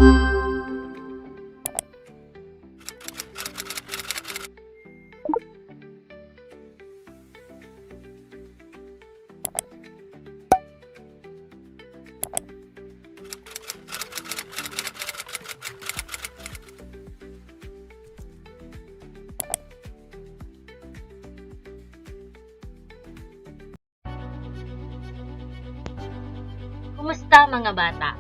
Kumusta mga bata?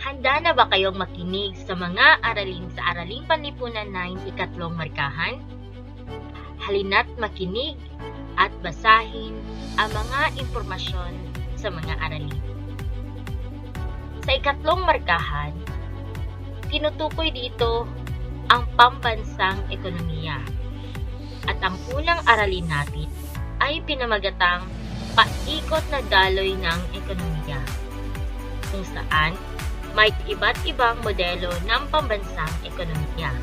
Handa na ba kayong makinig sa mga aralin sa Araling Panlipunan 9 ikatlong markahan? Halina't makinig at basahin ang mga impormasyon sa mga aralin. Sa ikatlong markahan, tinutukoy dito ang pambansang ekonomiya. At ang unang aralin natin ay pinamagatang paikot na daloy ng ekonomiya, kung saan may iba't ibang modelo ng pambansang ekonomiya.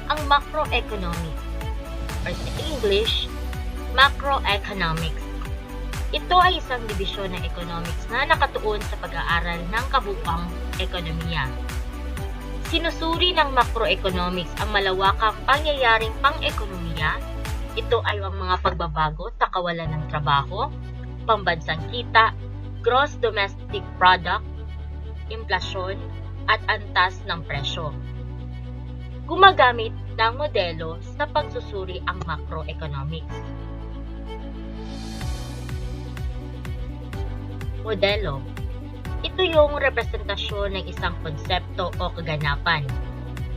Ang macroeconomic, or sa English, macroeconomics. Ito ay isang dibisyon ng economics na nakatuon sa pag-aaral ng kabuuang ekonomiya. Sinusuri ng macroeconomics ang malawakang pangyayaring pang-ekonomiya. Ito ay ang mga pagbabago sa kawalan ng trabaho, pambansang kita, gross domestic product, inflasyon, at antas ng presyo. Gumagamit ng modelo sa pagsusuri ang macroeconomics. Modelo. Ito yung representasyon ng isang konsepto o kaganapan.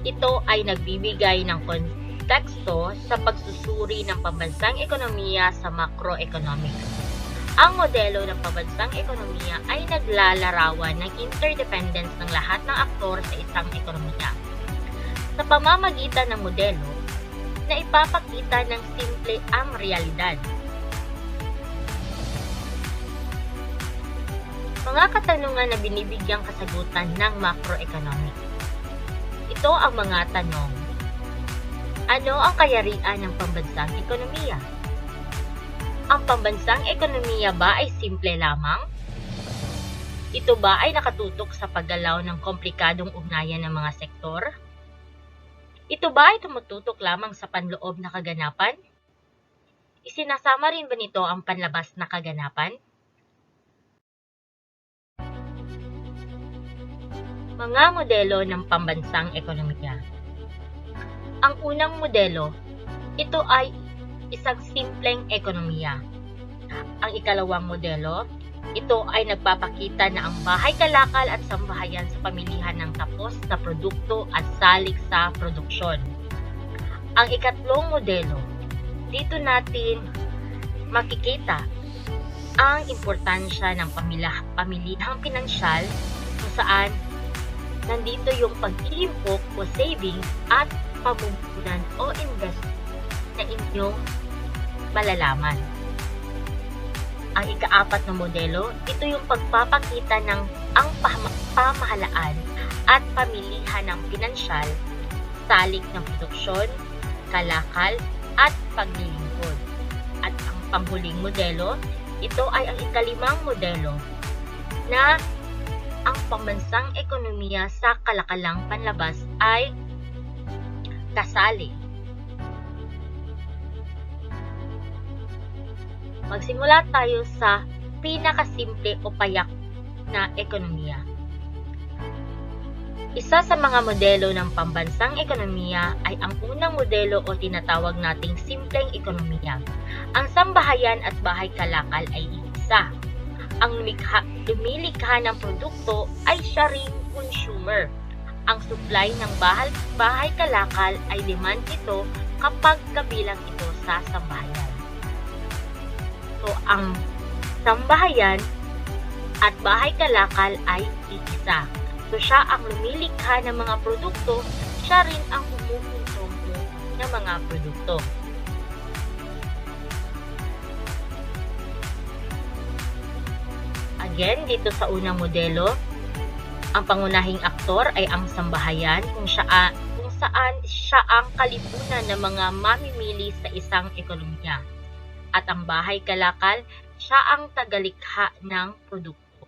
Ito ay nagbibigay ng konteksto sa pagsusuri ng pambansang ekonomiya sa macroeconomics. Ang modelo ng pambansang ekonomiya ay naglalarawan ng interdependence ng lahat ng aktor sa isang ekonomiya. Sa pamamagitan ng modelo, na ipapakita ng simple ang realidad. Mga katanungan na binibigyang kasagutan ng macroeconomic. Ito ang mga tanong. Ano ang kayarian ng pambansang ekonomiya? Ang pambansang ekonomiya ba ay simple lamang? Ito ba ay nakatutok sa paggalaw ng komplikadong ugnayan ng mga sektor? Ito ba ay tumututok lamang sa panloob na kaganapan? Isinasama rin ba nito ang panlabas na kaganapan? Mga modelo ng pambansang ekonomiya. Ang unang modelo, ito ay isang simpleng ekonomiya. Ang ikalawang modelo, ito ay nagpapakita na ang bahay kalakal at sambahayan sa pamilihan ng tapos na produkto at salik sa produksyon. Ang ikatlong modelo, dito natin makikita ang importansya ng pamilihang pinansyal kung saan nandito yung pag-iimpok o savings at pamumunan o investment na inyong malalaman. Ang ikaapat na modelo, ito yung pagpapakita ng ang pamahalaan at pamilihan ng pinansyal, salik ng produksyon, kalakal, at paglilingkod. At ang panghuling modelo, ito ay ang ikalimang modelo na ang pambansang ekonomiya sa kalakalang panlabas ay kasali. Magsimula tayo sa pinakasimple o payak na ekonomiya. Isa sa mga modelo ng pambansang ekonomiya ay ang unang modelo o tinatawag nating simpleng ekonomiya. Ang sambahayan at bahay kalakal ay isa. Ang lumilikha ng produkto ay siya ring consumer. Ang supply ng bahay kalakal ay demand ito kapag kabilang ito sa sambahayan. So, ang sambahayan at bahay kalakal ay iisa. So, siya ang lumilikha ng mga produkto, siya rin ang kumukonsumo ng mga produkto. Again, dito sa unang modelo, ang pangunahing aktor ay ang sambahayan kung saan siya ang kalipunan ng mga mamimili sa isang ekonomiya. At ang bahay kalakal, siya ang tagalikha ng produkto.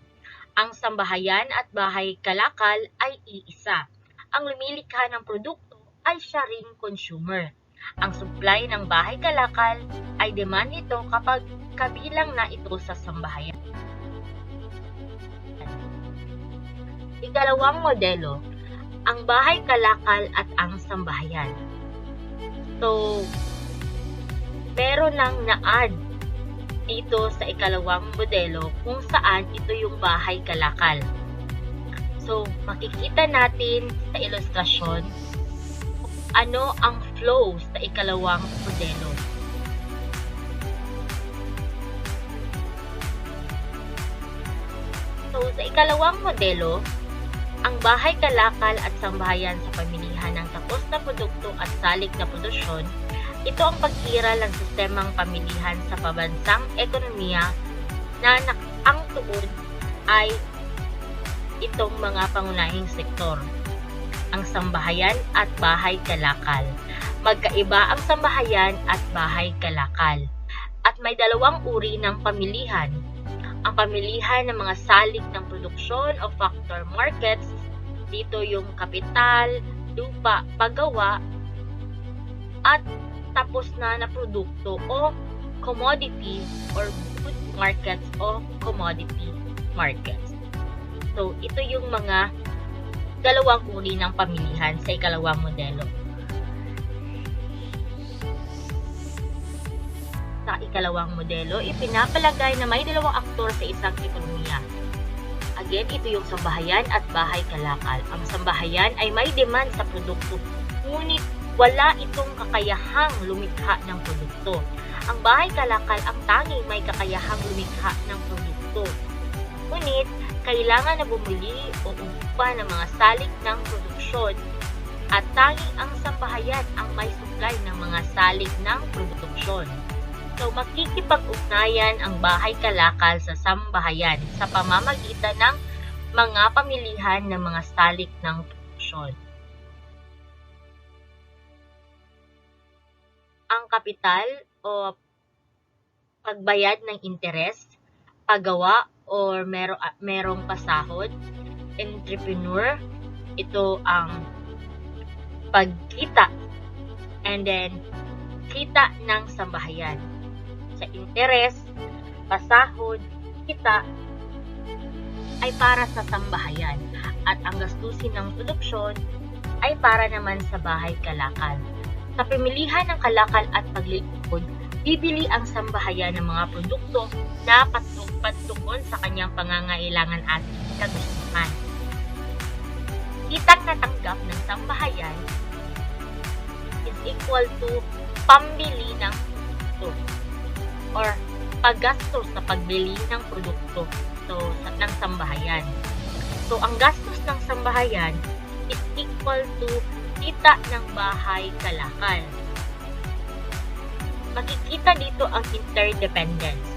Ang sambahayan at bahay kalakal ay iisa. Ang lumilikha ng produkto ay siya ring consumer. Ang supply ng bahay kalakal ay demand nito kapag kabilang na ito sa sambahayan. Ikalawang modelo, ang bahay kalakal at ang sambahayan. So, meron nang na-add dito sa ikalawang modelo kung saan ito yung bahay kalakal. So, makikita natin sa ilustrasyon ano ang flow sa ikalawang modelo. So, sa ikalawang modelo, ang bahay kalakal at sambahayan sa pamilihan ng tapos na produkto at salik na produksyon. Ito ang pag-iral ng sistemang pamilihan sa pambansang ekonomiya na ang tugon ay itong mga pangunahing sektor. Ang sambahayan at bahay kalakal. Magkaiba ang sambahayan at bahay kalakal. At may dalawang uri ng pamilihan. Ang pamilihan ng mga salik ng produksyon o factor markets, dito yung kapital, lupa, paggawa, at tapos na produkto o commodity or good markets o commodity markets. So, ito yung mga dalawang uri ng pamilihan sa ikalawang modelo. Sa ikalawang modelo, ipinapalagay na may dalawang aktor sa isang ekonomiya. Again, ito yung sambahayan at bahay kalakal. Ang sambahayan ay may demand sa produkto, ngunit wala itong kakayahang lumikha ng produkto. Ang bahay kalakal ang tanging may kakayahang lumikha ng produkto. Ngunit, kailangan na bumili o umupa ng mga salik ng produksyon at tanging ang sambahayan ang may supply ng mga salik ng produksyon. So, makikipag-ugnayan ang bahay kalakal sa sambahayan sa pamamagitan ng mga pamilihan ng mga salik ng produksyon. Ang kapital o pagbayad ng interes, paggawa o merong pasahod, entrepreneur, ito ang pagkita, and then kita ng sambahayan. Sa interes, pasahod, kita ay para sa sambahayan at ang gastusin ng produksyon ay para naman sa bahay kalakal. Sa pamilihan ng kalakal at paglilingkod, bibili ang sambahayan ng mga produkto na patungkol sa kanyang pangangailangan at kagustuhan. Kitang natanggap ng sambahayan is equal to pambili ng produkto or paggastos sa pagbili ng produkto ng sambahayan. So, ang gastos ng sambahayan is equal to kita ng bahay kalakal. Makikita dito ang interdependence.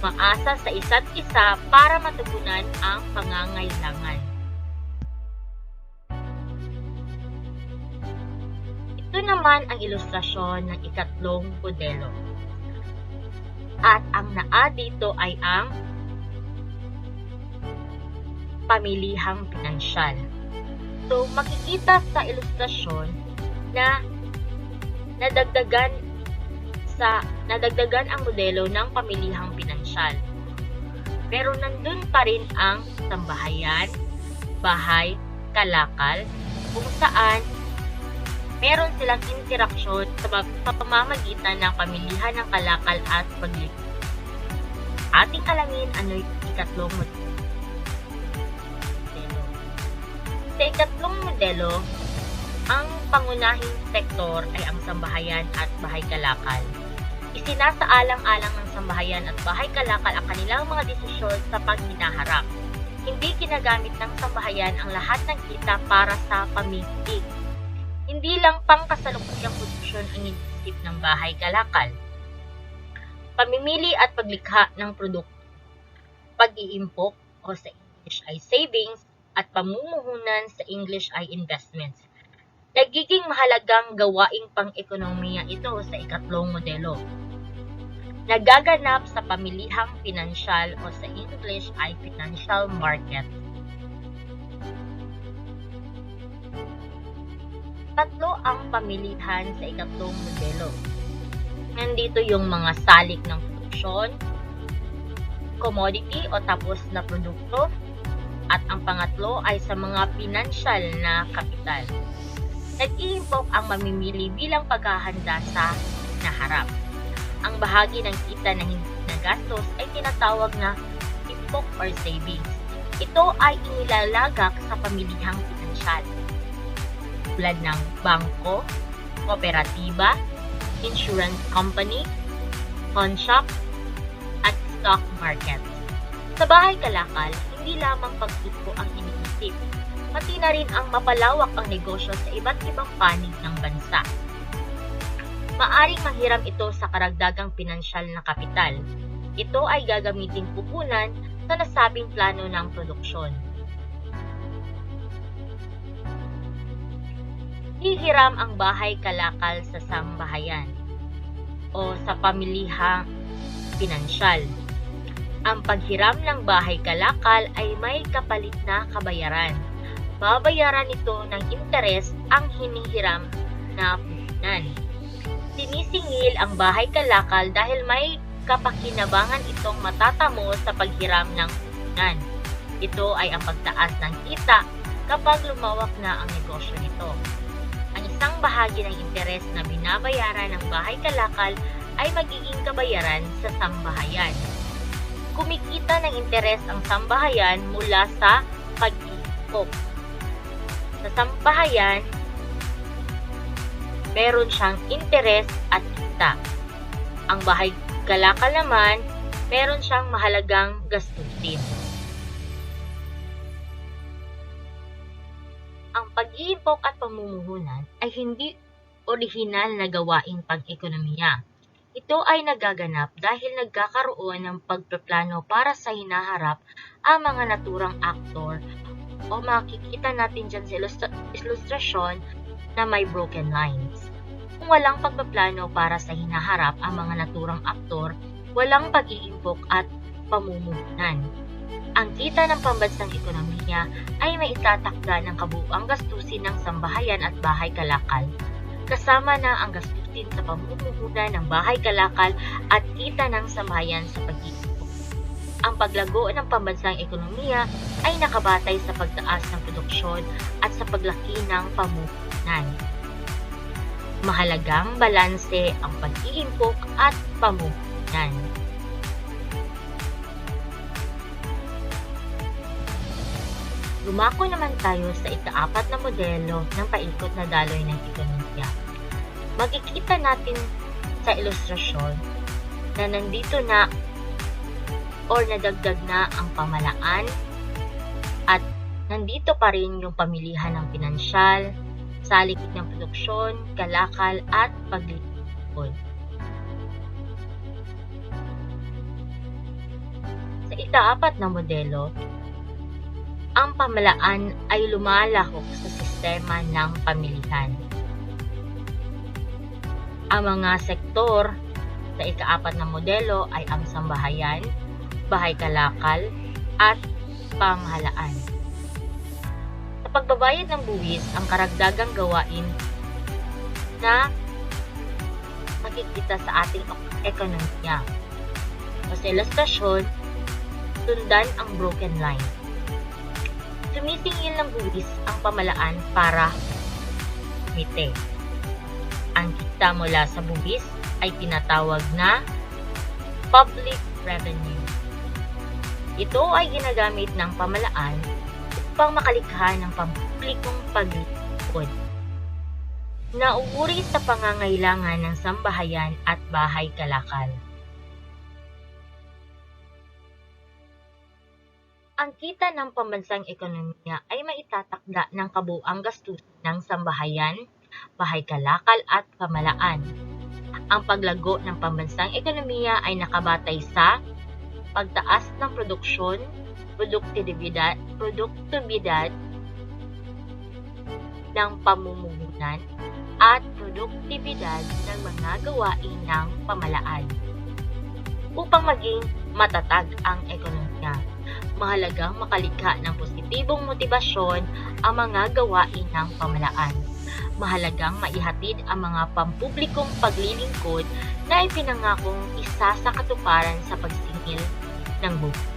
Maasa sa isa't isa para matugunan ang pangangailangan. Ito naman ang ilustrasyon ng ikatlong modelo. At ang naa dito ay ang pamilihang pinansyal. So, makikita sa ilustrasyon na nadagdagan ang modelo ng pamilihang pinansyal. Pero nandun pa rin ang sambahayan, bahay, kalakal, kung saan meron silang interaksyon sa pamamagitan ng pamilihan ng kalakal at paglilingkod. Ating alamin ano yung ikatlong modelo. Sa ikatlong modelo, ang pangunahing sektor ay ang sambahayan at bahay kalakal. Isinasaalang-alang ng sambahayan at bahay kalakal ang kanilang mga desisyon sa paghinaharap. Hindi ginagamit ng sambahayan ang lahat ng kita para sa pamimili. Hindi lang pangkasalukuyang produksyon ang iniisip ng bahay kalakal. Pamimili at paglikha ng produkto, pag-iimpok o sa English ay savings, at pamumuhunan sa English ay investments. Nagiging mahalagang gawaing pang-ekonomiya ito sa ikatlong modelo. nagaganap sa pamilihang pinansyal o sa English ay financial market. Tatlo ang pamilihan sa ikatlong modelo. Nandito yung mga salik ng produksyon, commodity o tapos na produkto, at ang pangatlo ay sa mga pinansyal na kapital. Nag-iimpok ang mamimili bilang paghahanda sa naharap. Ang bahagi ng kita na hindi nagastos ay tinatawag na impok or savings. Ito ay inilalagak sa pamilihang pinansyal, tulad ng bangko, kooperatiba, insurance company, pawn shop, at stock market. Sa bahay kalakal, hindi lamang pagtupo ang iniisip, pati na rin ang mapalawak ang negosyo sa iba't ibang panig ng bansa. Maaring mahiram ito sa karagdagang pinansyal na kapital. Ito ay gagamiting pupunan sa nasabing plano ng produksyon. Hihiram ang bahay kalakal sa sambahayan o sa pamilihang pinansyal. Ang paghiram ng bahay kalakal ay may kapalit na kabayaran. Babayaran ito ng interes ang hinihiram na puhunan. Sinisingil ang bahay kalakal dahil may kapakinabangan itong matatamo sa paghiram ng puhunan. Ito ay ang pagtaas ng kita kapag lumawak na ang negosyo nito. Ang isang bahagi ng interes na binabayaran ng bahay kalakal ay magiging kabayaran sa sambahayan. Kumikita ng interes ang sambahayan mula sa pag-iipok. Sa sambahayan, meron siyang interes at kita. Ang bahay kalakal naman, meron siyang mahalagang gastusin. Ang pag-iipok at pamumuhunan ay hindi orihinal na gawaing pag-ekonomiya. Ito ay nagaganap dahil nagkakaroon ng pagpaplano para sa hinaharap ang mga naturang aktor o makikita natin dyan sa ilustrasyon na may broken lines. Kung walang pagpaplano para sa hinaharap ang mga naturang aktor, walang pag-iimpok at pamumuhunan. Ang kita ng pambansang ekonomiya ay maitatakda ng kabuuang gastusin ng sambahayan at bahay kalakal, kasama na ang gastusin sa pamumuhunan ng bahay kalakal at kita ng sambahayan sa pag-iipok. Ang paglago ng pambansang ekonomiya ay nakabatay sa pagtaas ng produksyon at sa paglaki ng pamumuhunan. Mahalagang balanse ang pag-iimpok at pamumuhunan. Dumako naman tayo sa ika-4 na modelo ng paikot na daloy ng ekonomiya. Makikita natin sa ilustrasyon na nandito na or nadagdag na ang pamalaan at nandito pa rin yung pamilihan ng pinansyal, salikid ng produksyon, kalakal at paglilingkod. Sa ika-4 na modelo, ang pamalaan ay lumalahok sa sistema ng pamilihan. Ang mga sektor sa ika-4 na modelo ay ang sambahayan, bahay kalakal, at pamahalaan. Sa pagbabayad ng buwis, ang karagdagang gawain na makikita sa ating ekonomiya. O sa ilustrasyon, sundan ang broken line. Sumisingil ng buwis ang pamalaan para kumite. Ang kita mula sa buwis ay tinatawag na public revenue. Ito ay ginagamit ng pamalaan upang makalikha ng pampublikong paglilingkod. Nauuri sa pangangailangan ng sambahayan at bahay kalakal. Ang kita ng pambansang ekonomiya ay maitatakda ng kabuuang gastusin ng sambahayan, bahay kalakal at pamalaan. Ang paglago ng pambansang ekonomiya ay nakabatay sa pagtaas ng produksyon, produktibidad ng pamumuhunan at produktibidad ng mga gawain ng pamalaan. upang maging matatag ang ekonomiya. Mahalagang makalikha ng positibong motibasyon ang mga gawain ng pamahalaan. Mahalagang maihatid ang mga pampublikong paglilingkod na ipinangakong isa sa katuparan sa pagsingil ng buhay.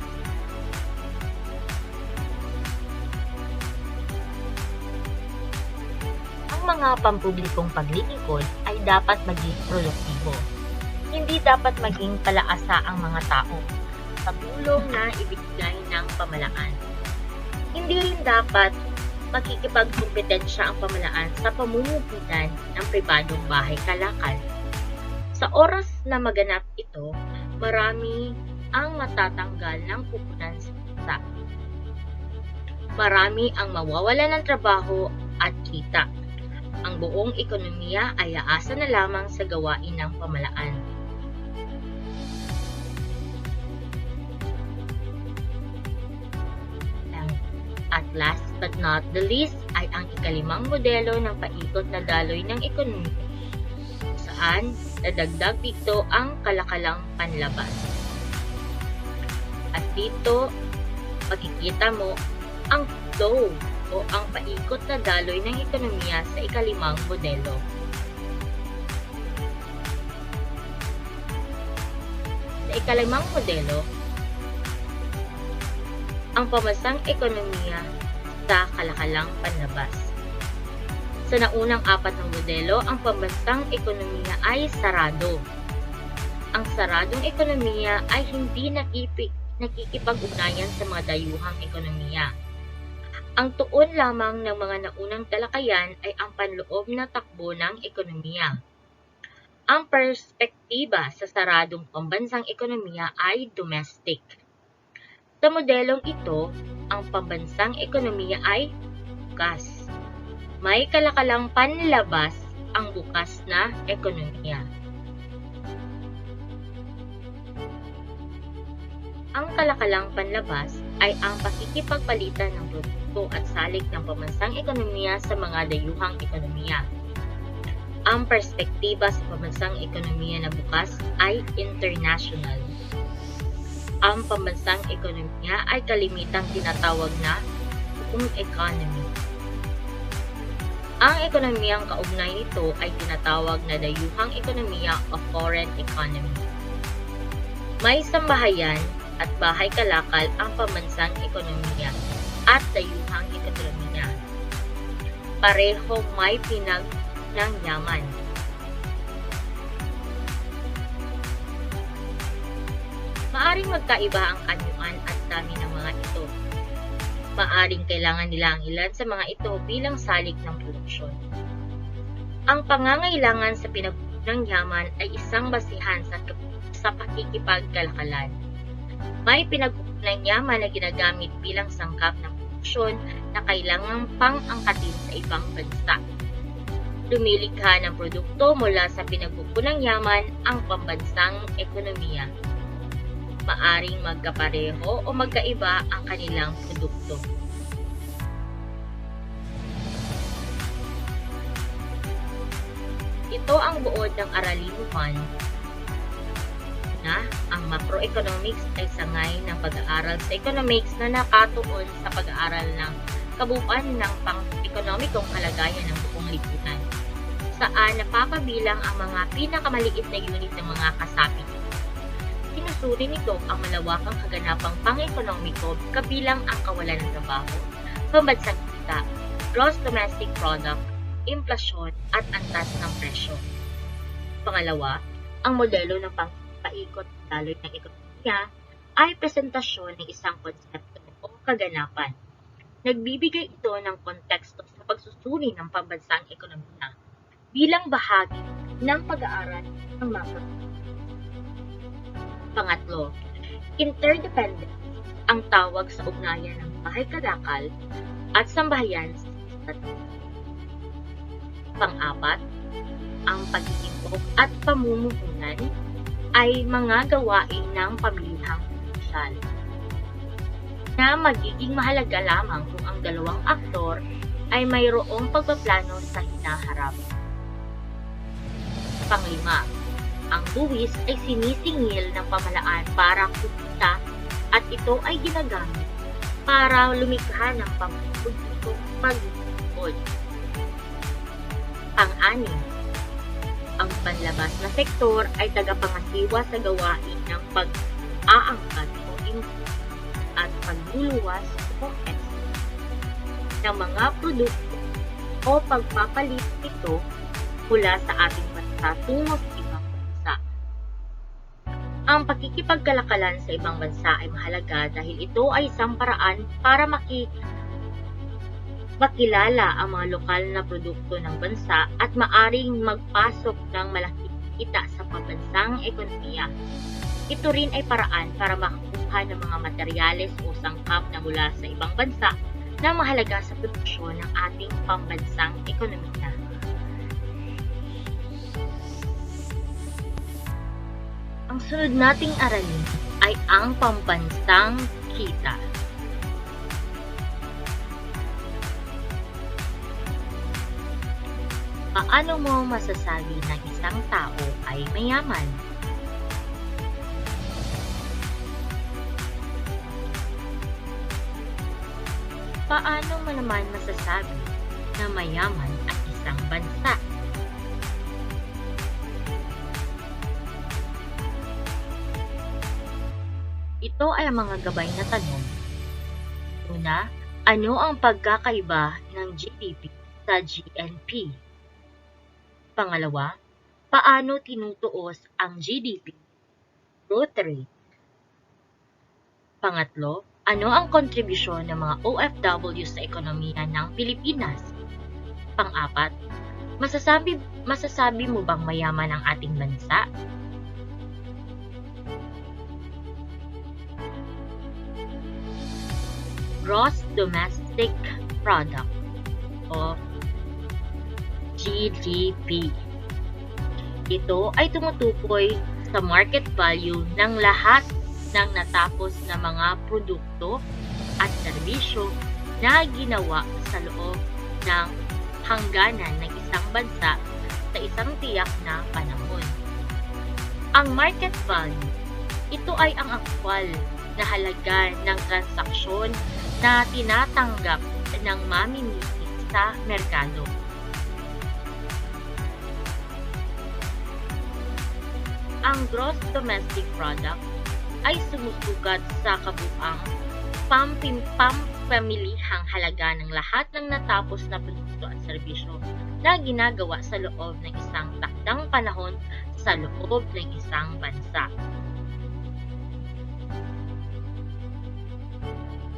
Ang mga pampublikong paglilingkod ay dapat maging produktibo. Hindi dapat maging palaasa ang mga tao sa tulong na ibigay ng pamahalaan. Hindi rin dapat makikipagkumpetensya ang pamahalaan sa pamumugitan ng pribadong bahay kalakal. Sa oras na maganap ito, marami ang matatanggal ng pupunan sa bansa. Marami ang mawawalan ng trabaho at kita. Ang buong ekonomiya ay aasa na lamang sa gawain ng pamahalaan. At last but not the least ay ang ikalimang modelo ng paikot na daloy ng ekonomiya, saan nadagdag dito ang kalakalang panlabas. At dito, makikita mo ang flow o ang paikot na daloy ng ekonomiya sa ikalimang modelo. Sa ikalimang modelo, ang pambansang ekonomiya sa kalakalang panlabas. Sa naunang apat na modelo, ang pambansang ekonomiya ay sarado. Ang saradong ekonomiya ay hindi nakikipag-ugnayan sa mga dayuhang ekonomiya. Ang tuon lamang ng mga naunang talakayan ay ang panloob na takbo ng ekonomiya. Ang perspektiba sa saradong pambansang ekonomiya ay domestic. Sa modelong ito, ang pambansang ekonomiya ay bukas. May kalakalang panlabas ang bukas na ekonomiya. Ang kalakalang panlabas ay ang pakikipagpalitan ng produkto at salik ng pambansang ekonomiya sa mga dayuhang ekonomiya. Ang perspektiba sa pambansang ekonomiya na bukas ay international. Ang pambansang ekonomiya ay kalimitang tinatawag na buong economy. Ang ekonomiyang kaugnay nito ay tinatawag na dayuhang ekonomiya o foreign economy. May sambahayan at bahay kalakal ang pambansang ekonomiya at dayuhang ekonomiya. Pareho may pinag ng yaman. Maaring magkaiba ang anyuan at dami ng mga ito. Maaring kailangan nila ang ilan sa mga ito bilang salik ng produksyon. Ang pangangailangan sa pinagbubuo ng yaman ay isang basihan sa pakikipagkalakalan. May pinagbubuo ng yaman na ginagamit bilang sangkap ng produksyon na kailangang pang-angkatin sa ibang bansa. Lumilikha ng produkto mula sa pinagbubuo ng yaman ang pambansang ekonomiya. Maaring magkapareho o magkaiba ang kanilang produkto. Ito ang buod ng aralimuhan na ang macroeconomics ay sangay ng pag-aaral sa economics na nakatuon sa pag-aaral ng kabuuan ng pang-ekonomikong kalagayan ng buong lipunan, saan napapabilang ang mga pinakamaliit na unit ng mga kasapi. Sinusuri nito ang malawakang kaganapang pang-ekonomiko kabilang ang kawalan ng trabaho, pambansang kita, gross domestic product, inflasyon at antas ng presyo. Pangalawa, ang modelo ng pangpaikot daloy ng ekonomiya ay presentasyon ng isang konsepto o kaganapan. Nagbibigay ito ng konteksto sa pagsusuri ng pambansang ekonomiya bilang bahagi ng pag-aaral ng macro. Pangatlo, interdependent ang tawag sa ugnayan ng bahay kalakal at sambahayan sa isa't isa. Pang-apat, ang pagtitimbok at pamumuhunan ay mga gawain ng pamilihang sosyal na magiging mahalaga lamang kung ang dalawang aktor ay mayroong pagpaplano sa hinaharap. Panglima, Ang buwis ay sinisingil ng pamahalaan para kumita at ito ay ginagamit para lumikha ng pampublikong paglilingkod. Pang-anim, ang panlabas na sektor ay tagapangasiwa sa gawain ng pag-aangkat o import at pagluluwas o export ng mga produkto o pagpapalit ito mula sa ating bansa tungo sa ibang bansa. Ang pakikipagkalakalan sa ibang bansa ay mahalaga dahil ito ay isang paraan para makilala ang mga lokal na produkto ng bansa at maaring magpasok ng malaking kita sa pambansang ekonomiya. Ito rin ay paraan para makakuha ng mga materyales o sangkap na mula sa ibang bansa na mahalaga sa produksyon ng ating pambansang ekonomiya. Ang sunod nating aralin ay ang pambansang kita. Paano mo masasabi na isang tao ay mayaman? Paano mo naman masasabi na mayaman ang isang bansa? Ito ay mga gabay na tanong. Una, ano ang pagkakaiba ng GDP sa GNP? Pangalawa, paano tinutuos ang GDP growth rate? Pangatlo, ano ang kontribusyon ng mga OFW sa ekonomiya ng Pilipinas? Pang-apat, masasabi mo bang mayaman ang ating bansa? Gross Domestic Product o GDP. Ito ay tumutukoy sa market value ng lahat ng natapos na mga produkto at serbisyo na ginawa sa loob ng hangganan ng isang bansa sa isang tiyak na panahon. Ang market value, ito ay ang aktwal na halaga ng transaksyon na tinatanggap ng mamimili sa merkado. Ang gross domestic product ay sumusukat sa kabuuang pampamilihang halaga ng lahat ng natapos na produkto at serbisyo na ginagawa sa loob ng isang takdang panahon sa loob ng isang bansa.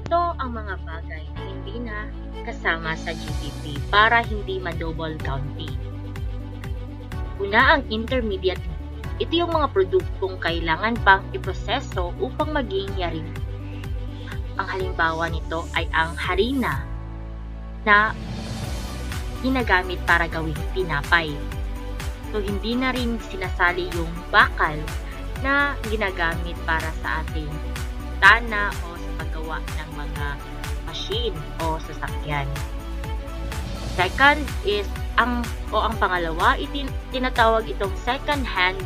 Ito ang mga bagay na hindi na kasama sa GDP para hindi ma-double counting. Una, ang intermediate. Ito yung mga produktong kailangan pang iproseso upang maging yari. Ang halimbawa nito ay ang harina na ginagamit para gawing tinapay. So, hindi na rin sinasali yung bakal na ginagamit para sa ating tana o sa paggawa ng mga machine o sasakyan. Second is ang pangalawa, tinatawag itong second hand.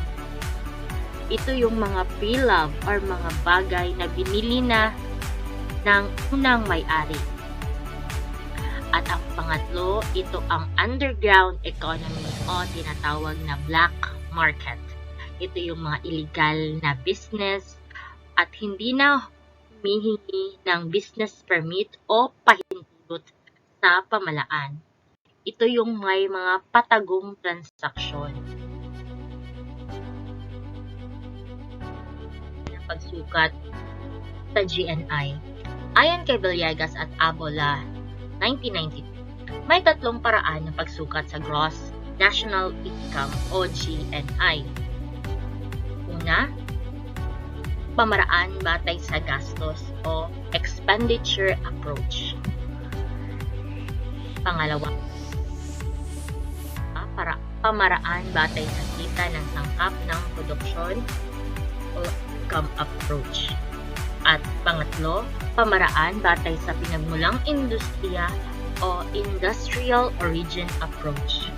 Ito yung mga pre-love or mga bagay na binili na ng unang may-ari. At ang pangatlo, ito ang underground economy o tinatawag na black market. Ito yung mga illegal na business at hindi na humihingi ng business permit o pahintulot sa pamahalaan. Ito yung may mga patagong transaksyon. Pagsukat sa GNI. Ayon kay Villegas at Abola, 1992, may tatlong paraan ng pagsukat sa Gross National Income o GNI. Una, pamaraan batay sa gastos o expenditure approach. Pangalawa, pamaraan batay sa kita ng sangkap ng produksyon o income approach. At pangatlo, pamaraan batay sa pinagmulang industriya o industrial origin approach.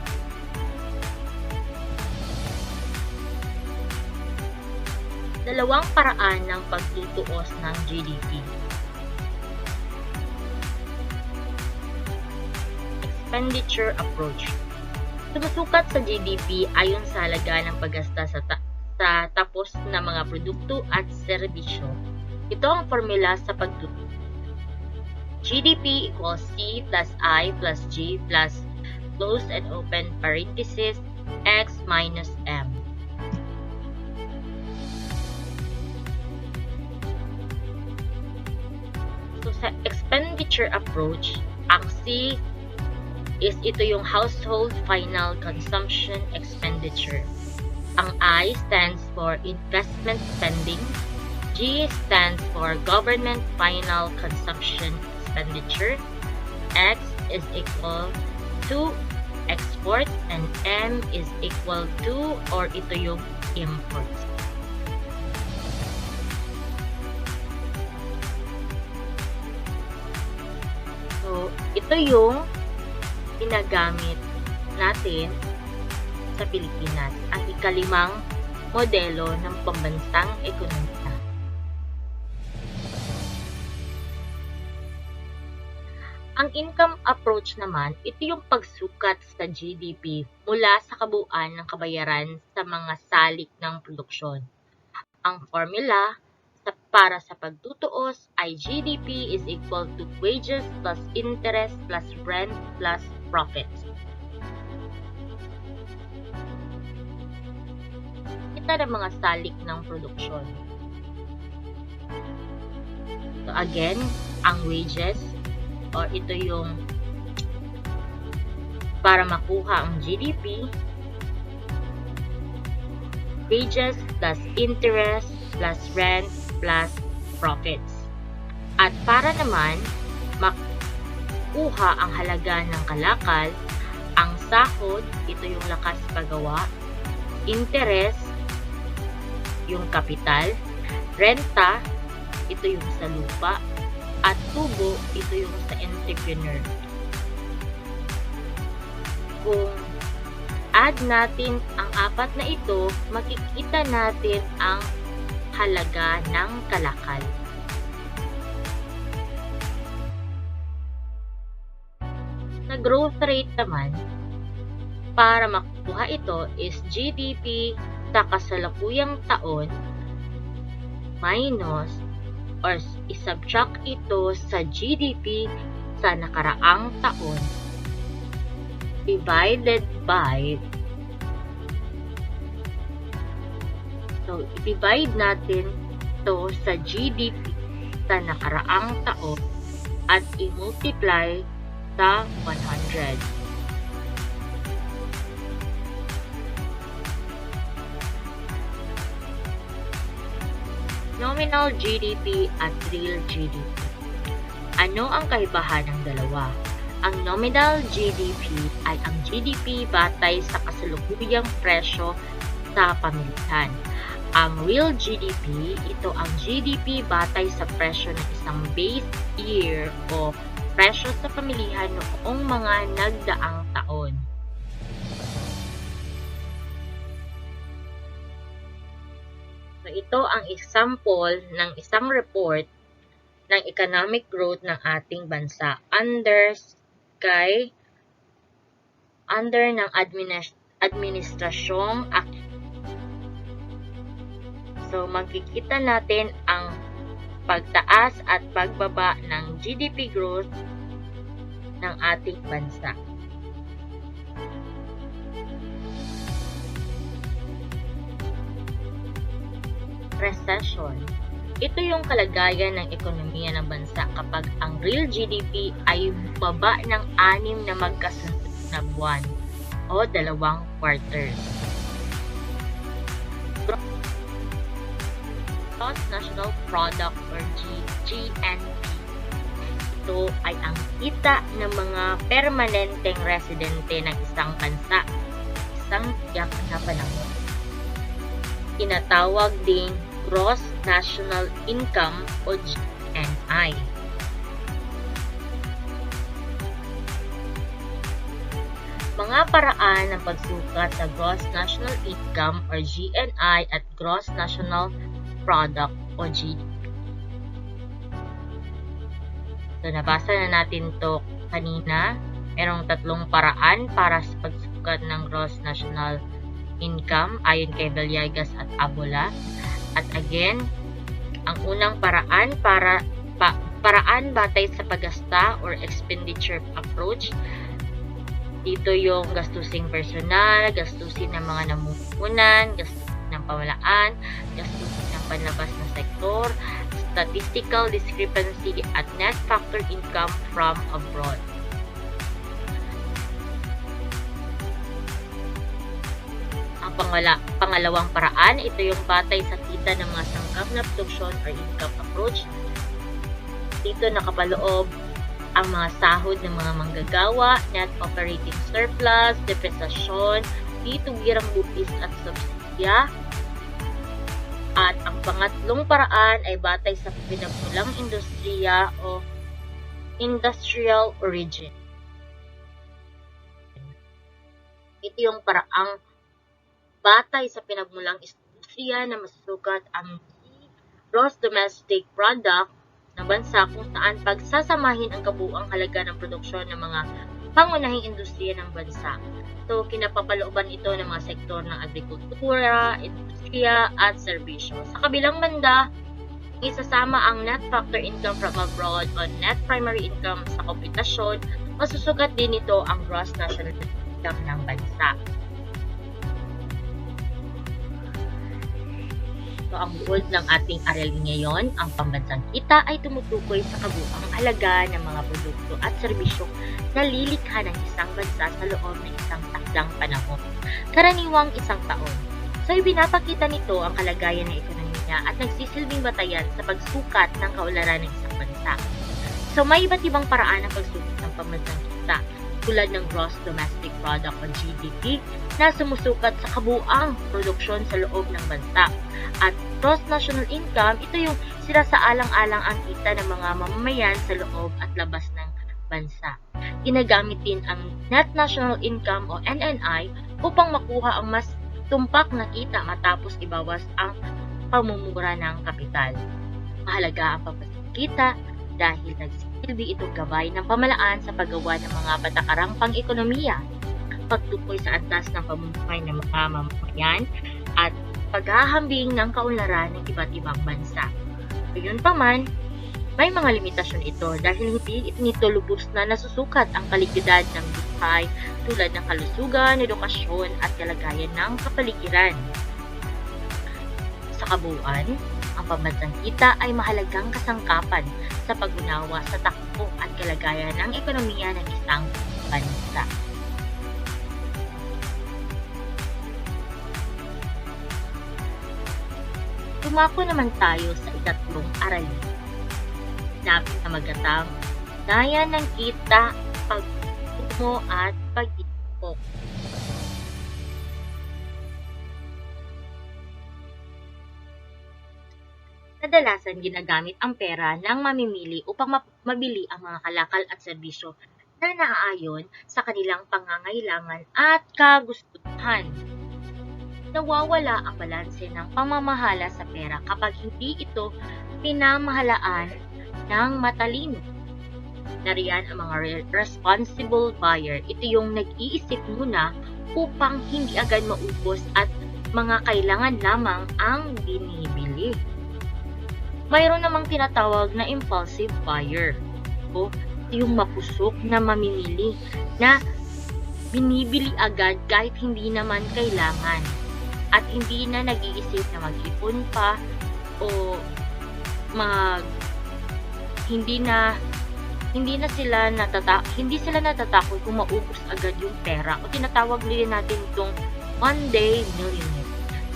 dalawang paraan ng pagtutuos ng GDP. Expenditure approach. Sumusukat sa GDP ayon sa halaga ng paggasta sa tapos na mga produkto at serbisyo. Ito ang formula sa pagtutuos. GDP equals C plus I plus G plus close and open parenthesis X minus M. So sa expenditure approach, ang C is ito yung household final consumption expenditure. Ang I stands for investment spending. G stands for government final consumption expenditure. X is equal to export and M is equal to or ito yung import. So, ito yung ginagamit natin sa Pilipinas, ang ikalimang modelo ng pambansang ekonomiya. Ang income approach naman, ito yung pagsukat sa GDP mula sa kabuuan ng kabayaran sa mga salik ng produksyon. Ang formula para sa pagtutuos ay GDP is equal to wages plus interest plus rent plus profits. Kita ng mga salik ng produksyon. So again, ang wages or ito yung para makuha ang GDP, wages plus interest plus rent plus profits. At para naman makuha ang halaga ng kalakal, ang sahod, ito yung lakas paggawa, interest, yung kapital, renta, ito yung sa lupa, at tubo, ito yung sa entrepreneur. Kung add natin ang apat na ito, makikita natin ang halaga ng kalakal. Sa growth rate naman, para makuha ito is GDP sa kasalukuyang taon minus or isubtract ito sa GDP sa nakaraang taon divided by i-divide natin to sa GDP sa nakaraang taon at i-multiply sa 100. Nominal GDP at real GDP. Ano ang kaibahan ng dalawa? Ang nominal GDP ay ang GDP batay sa kasalukuyang presyo sa pamilihan. Ang real GDP, ito ang GDP batay sa presyo ng isang base year o presyo sa pamilihan noong mga nagdaang taon. So, ito ang example ng isang report ng economic growth ng ating bansa under ng administrasyong So, makikita natin ang pagtaas at pagbaba ng GDP growth ng ating bansa. Recession. Ito yung kalagayan ng ekonomiya ng bansa kapag ang real GDP ay baba ng 6 na magkasunod na buwan o 2 quarters. Gross National Product or GNP. Ito ay ang kita ng mga permanenteng residente ng isang bansa isang tiyak na panahon. Tinatawag ding Gross National Income o GNI. Mga paraan ng pagsukat sa Gross National Income or GNI at Gross National Product o GDP. So, nabasa na natin to kanina. Merong tatlong paraan para sa pagsukat ng gross national income ayon kay Villegas at Abola. At again, ang unang paraan paraan batay sa paggasta or expenditure approach. Dito yung gastusin personal, gastusin ng mga namumuhunan, gastusin ng pamahalaan, gastusin ng panlabas na sektor, statistical discrepancy at net factor income from abroad. Ang pangalawang paraan, ito yung batay sa kita ng mga sangkap na produksyon or income approach. Dito nakapaloob ang mga sahod ng mga manggagawa, net operating surplus, depreciation, ditugirang bupis at subsidya. At ang pangatlong paraan ay batay sa pinagmulang industriya o industrial origin. Ito yung paraang batay sa pinagmulang industriya na masusukat ang gross domestic product ng bansa kung saan pagsasamahin ang kabuuang halaga ng produksyon ng mga pangunahing industriya ng bansa. So, kinapapalooban ito ng mga sektor ng agrikultura, industriya, at serbisyo. Sa kabilang banda, isasama ang net factor income from abroad o net primary income sa komputasyon, masusukat din ito ang gross national income ng bansa. So, ang buod ng ating aralin ngayon, ang pambansang kita ay tumutukoy sa kabuuang halaga ng mga produkto at serbisyo na lilikha ng isang bansa sa loob ng isang takdang panahon, karaniwang isang taon. So, ibinapakita nito ang kalagayan ng ekonomiya at nagsisilbing batayan sa pagsukat ng kaunlaran ng isang bansa. So, may iba't ibang paraan ng pagsukat ng pambansang kita, tulad ng gross domestic product o GDP na sumusukat sa kabuuang produksyon sa loob ng bansa. At gross national income, ito yung sinasaalang-alang ang kita ng mga mamamayan sa loob at labas ng bansa. Ginagamit din ang net national income o NNI upang makuha ang mas tumpak na kita matapos ibawas ang pamumura ng kapital. Mahalaga ang pagpasang kita dahil nagsisilbi itong gabay ng pamahalaan sa paggawa ng mga patakarang pang-ekonomiya, pagtukoy sa antas ng pamumuhay ng mga mamamayan, at paghahambing ng kaunlaran ng iba't ibang bansa. Gayunpaman, may mga limitasyon ito dahil hindi nito lubos na nasusukat ang kalidad ng buhay tulad ng kalusugan, edukasyon at kalagayan ng kapaligiran. Sa kabuuan, ang pambansang kita ay mahalagang kasangkapan sa pag-unawa sa takbo at kalagayan ng ekonomiya ng isang bansa. Dumako naman tayo sa ikatlong aralin. Dapat na magatang gaya ng kita, pagtumo at pag-ipok. Kadalasan ginagamit ang pera ng mamimili upang mabili ang mga kalakal at serbisyo na naaayon sa kanilang pangangailangan at kagustuhan. Nawawala ang balanse ng pamamahala sa pera kapag hindi ito pinamahalaan ng matalino. Nariyan ang mga responsible buyer. Ito yung nag-iisip muna upang hindi agad maubos at mga kailangan lamang ang binibili. Mayroon namang tinatawag na impulsive buyer o yung mapusok na mamimili na binibili agad kahit hindi naman kailangan at hindi na nag-iisip na mag-ipon pa o hindi sila natatakot kung maubos agad yung pera o tinatawag din natin itong one day millionaire.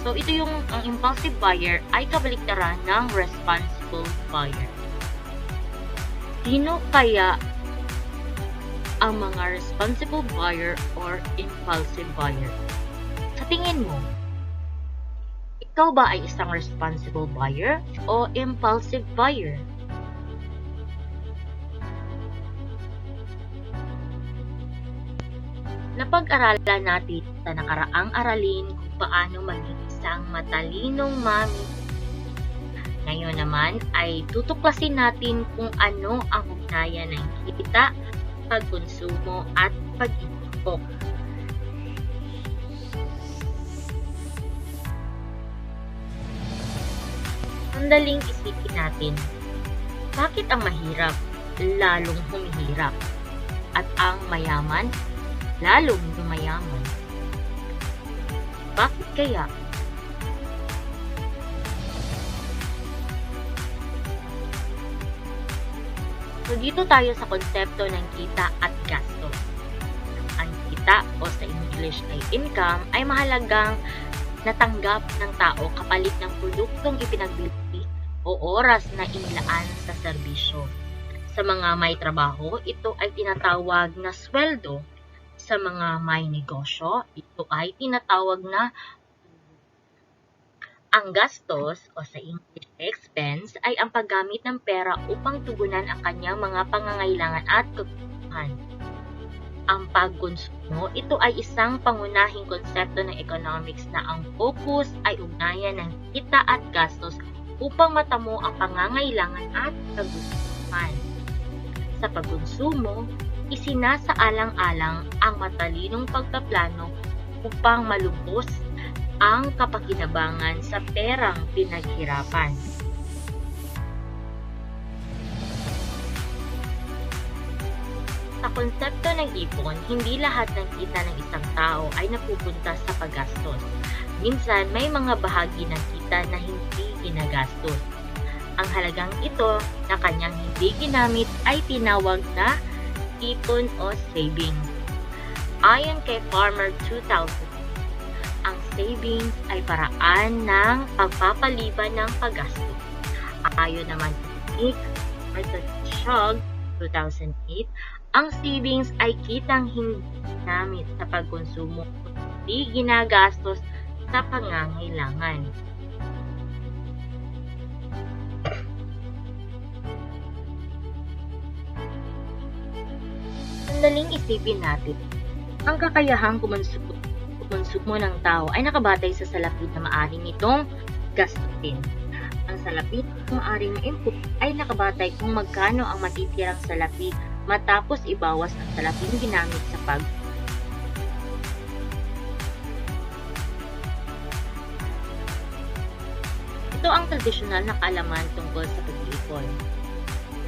So ito yung ang impulsive buyer ay kabaliktaran ng responsible buyer. Sino kaya ang mga responsible buyer or impulsive buyer? Sa tingin mo, ikaw ba ay isang responsible buyer o impulsive buyer? Napag-aralan natin sa nakaraang aralin kung paano maging isang matalinong Ngayon naman ay tutuklasin natin kung ano ang ugnayan ng kita, pagkonsumo at pag-ipok. Sandaling isipin natin, bakit ang mahirap lalong humihirap at ang mayaman lalong yumayaman? Bakit kaya? So dito tayo sa konsepto ng kita at gastos. Ang kita o sa English ay income ay mahalagang natanggap ng tao kapalit ng produktong ipinagbili o oras na inilaan sa serbisyo. Sa mga may trabaho, ito ay tinatawag na sweldo. Sa mga may negosyo, ito ay tinatawag na ang gastos o sa English expense ay ang paggamit ng pera upang tugunan ang kanyang mga pangangailangan at kebutuhan. Ang pagkonsumo, ito ay isang pangunahing konsepto ng economics na ang focus ay ugnayan ng kita at gastos upang matamo ang pangangailangan at kebutuhan. Sa pagkonsumo, isinasaalang-alang ang matalinong pagpaplano upang malubos ang kapakinabangan sa perang pinaghirapan. Sa konsepto ng ipon, hindi lahat ng kita ng isang tao ay napupunta sa paggastos. Minsan, may mga bahagi ng kita na hindi ginagastos. Ang halagang ito na kanyang hindi ginamit ay tinawag na ipon o savings. Ayon kay Farmer 2000, ang savings ay paraan ng pagpapaliban ng paggastos. Ayon naman kay Martin Shog 2008, ang savings ay kitang hindi ginamit sa pagkonsumo o hindi ginagastos sa pangangailangan. Sandaling isipin natin, ang kakayahang kumonsumo ng tao ay nakabatay sa salapi na maaring itong gastusin. Ang salapi na maaring ma-input ay nakabatay kung magkano ang matitirang salapi matapos ibawas ang salaping ginamit sa Ito ang tradisyonal na kaalaman tungkol sa pag-iipon.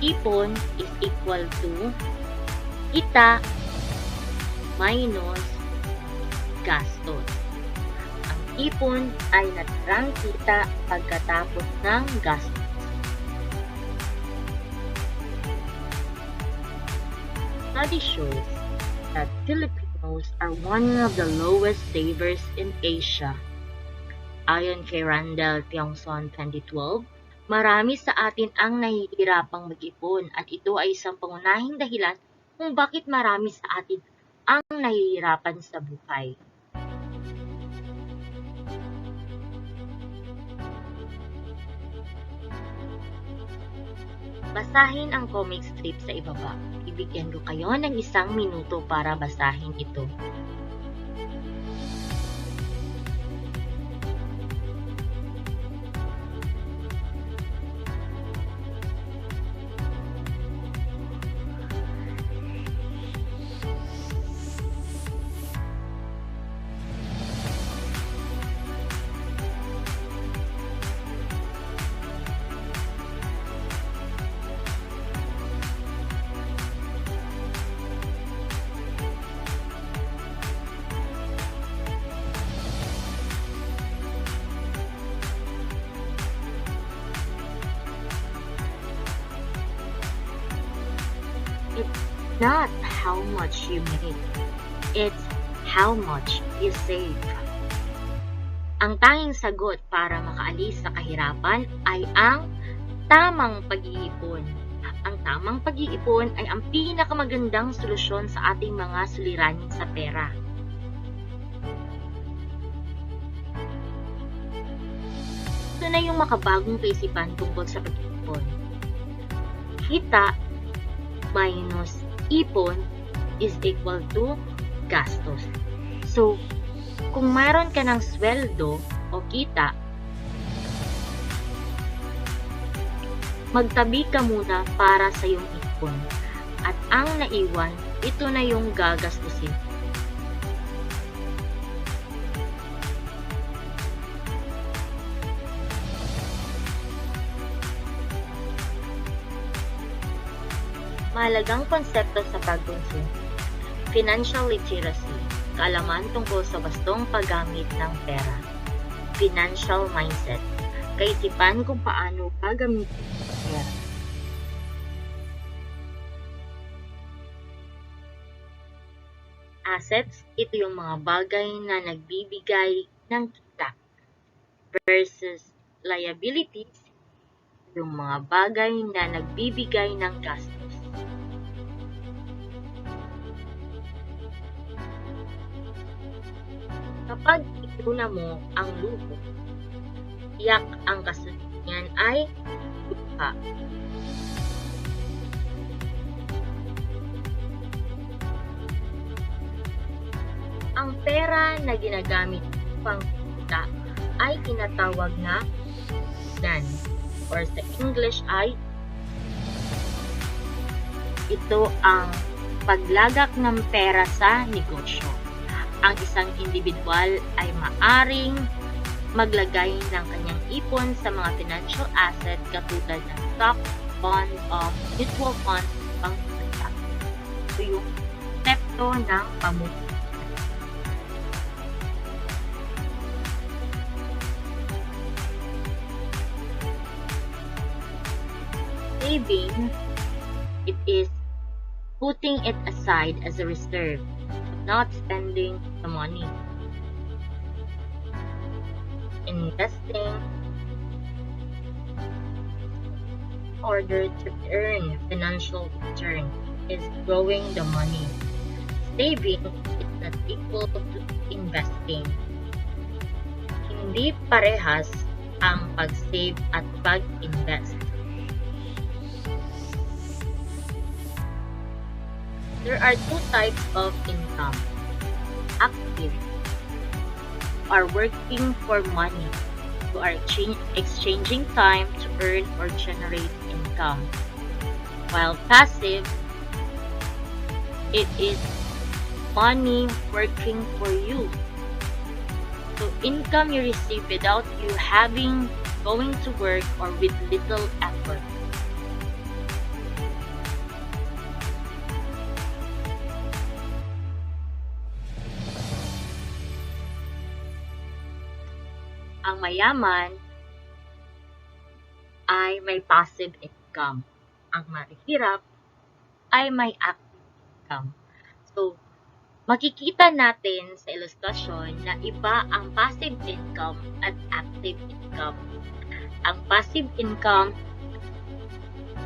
Ipon is equal to kita minus gastos. Ang ipon ay natirang kita pagkatapos ng gastos. Study shows that Filipinos are one of the lowest savers in Asia. Ayon kay Randall Tiongson 2012, marami sa atin ang nahihirapang mag-ipon at ito ay isang pangunahing dahilan kung bakit marami sa atin ang nahihirapan sa buhay. Basahin ang comic strip sa ibaba. Ibigyan ko kayo ng 1 minuto para basahin ito. It's not how much you make, it's how much you save. Ang tanging sagot para makaalis sa kahirapan ay ang tamang pag-iipon. Ang tamang pag-iipon ay ang pinakamagandang solusyon sa ating mga suliranin sa pera. Ito na yung makabagong kaisipan tungkol sa pag-iipon. Kita minus ipon is equal to gastos. So, kung mayroon ka ng sweldo o kita, Magtabi ka muna para sa iyong ipon. At ang naiwan, ito na yung gagastusin. Mahalagang konsepto sa pagkonsumo. Financial literacy, kaalaman tungkol sa wastong paggamit ng pera. Financial mindset, kaisipan kung paano gagamitin ang pera. Assets, ito yung mga bagay na nagbibigay ng kita. Versus liabilities, yung mga bagay na nagbibigay ng gastos. Kapag iuna mo ang luho, tiyak ang kasunod niyan ay luha. Ang pera na ginagamit pang kita ay tinatawag na dan, or sa English ay ito ang paglagak ng pera sa negosyo. Ang isang individual ay maaring maglagay ng kanyang ipon sa mga financial asset katulad ng stock, bond, o mutual funds pang kita. Ito yung konsepto ng pamumuhay. Saving, it is putting it aside as a reserve, not spending the money. Investing in order to earn financial return is growing the money. Saving is not equal to investing. Hindi parehas ang pag-save at pag-invest. There are two types of income. Active, are working for money. You are exchanging time to earn or generate income. While passive, it is money working for you. So income you receive without you going to work or with little effort. Ang mayaman ay may passive income. Ang mahirap ay may active income. So, makikita natin sa ilustrasyon na iba ang passive income at active income. Ang passive income,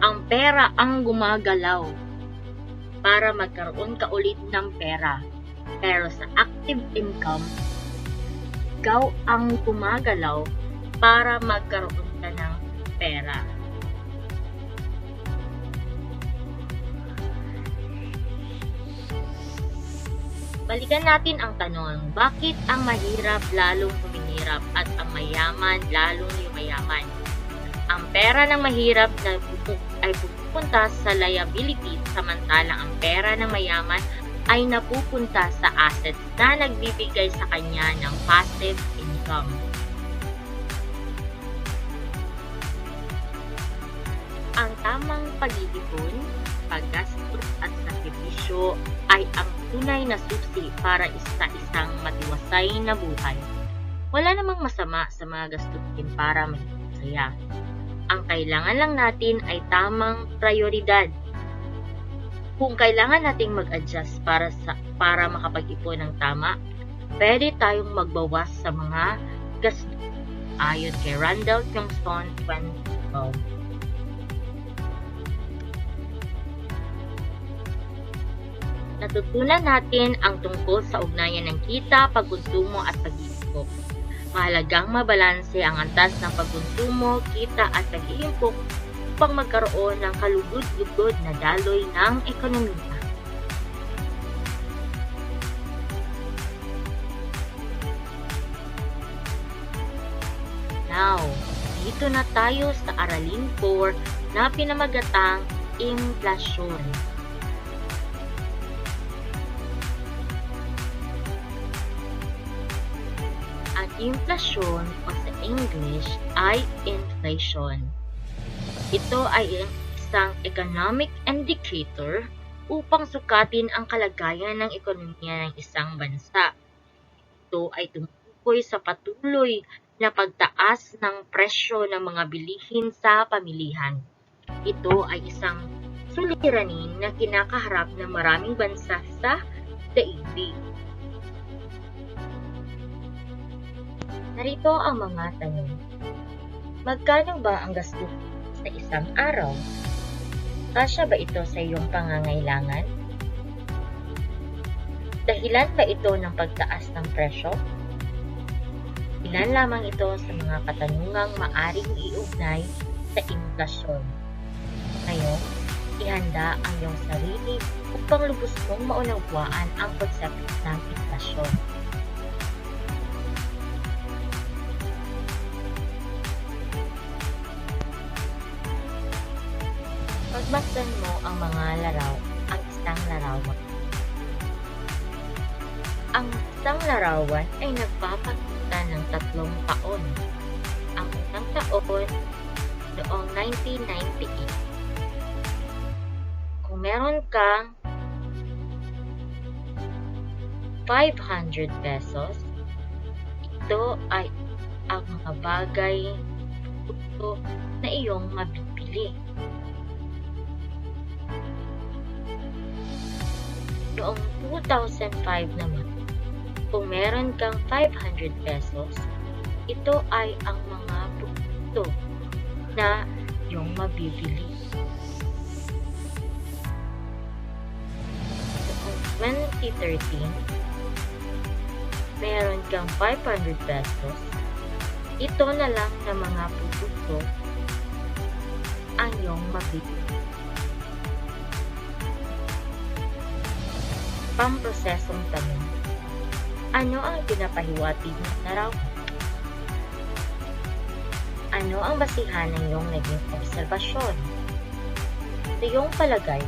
ang pera ang gumagalaw para magkaroon ka ulit ng pera. Pero sa active income, ikaw ang gumagalaw para magkaroon ka ng pera. Balikan natin ang tanong, bakit ang mahirap lalong humihirap at ang mayaman lalong yumayaman? Ang pera ng mahirap ay pupunta sa liability, samantalang ang pera ng mayaman ay napupunta sa assets na nagbibigay sa kanya ng passive income. Ang tamang pag-iipon, paggastos at sakripisyo ay ang tunay na susi para sa isang matiwasay na buhay. Wala namang masama sa mga gastusin para maging masaya. Ang kailangan lang natin ay tamang prioridad. Kung kailangan nating mag-adjust para makapag-ipon ng tama, pwede tayong magbawas sa mga gastos. Ayon kay Randall Kingston 2012. Natutunan natin ang tungkol sa ugnayan ng kita, pagkonsumo at pag-iimpok. Mahalagang mabalanse ang antas ng pagkonsumo, kita at pag-iimpok upang magkaroon ng kalugod-lugod na daloy ng ekonomiya. Now, dito na tayo sa aralin 4, na pinamagatang inflasyon. Ang inflasyon o sa English ay inflation. Ito ay isang economic indicator upang sukatin ang kalagayan ng ekonomiya ng isang bansa. Ito ay tumutukoy sa patuloy na pagtaas ng presyo ng mga bilihin sa pamilihan. Ito ay isang suliranin na kinakaharap ng maraming bansa sa daigdig. Narito ang mga tanong. Magkano ba ang gastos sa isang araw? Kasya ba ito sa iyong pangangailangan? Dahilan ba ito ng pagtaas ng presyo? Ilan lamang ito sa mga katanungang maaring iugnay sa inflasyon. Ngayon, ihanda ang iyong sarili upang lubos mong maunawaan ang konsepto ng inflasyon. Pagmasdan mo ang mga isang larawan. Ang isang larawan ay nagpapakita ng 3 taon. Ang unang taon noong 1998. Kung meron kang 500 pesos, ito ay ang mga bagay na iyong mabibili. Noong 2005 naman, kung meron kang 500 pesos, ito ay ang mga produkto na iyong mabibili. Noong 2013, meron kang 500 pesos, ito na lang na mga produkto ang iyong mabibili. Pamprosesong tanong. Ano ang pinapahiwatig ng larawan? Ano ang basihan ng iyong naging obserbasyon? Sa iyong palagay,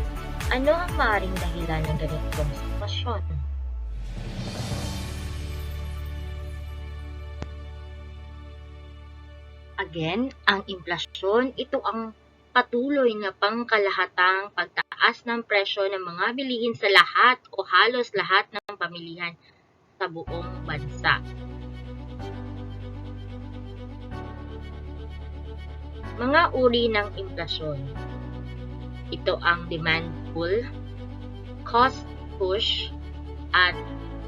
ano ang maaaring dahilan ng ganitong sitwasyon? Again, ang inflasyon, ito ang patuloy na pangkalahatang pagtaas ng presyo ng mga bilihin sa lahat o halos lahat ng pamilihan sa buong bansa. Mga uri ng inflasyon. Ito ang demand pull, cost push, at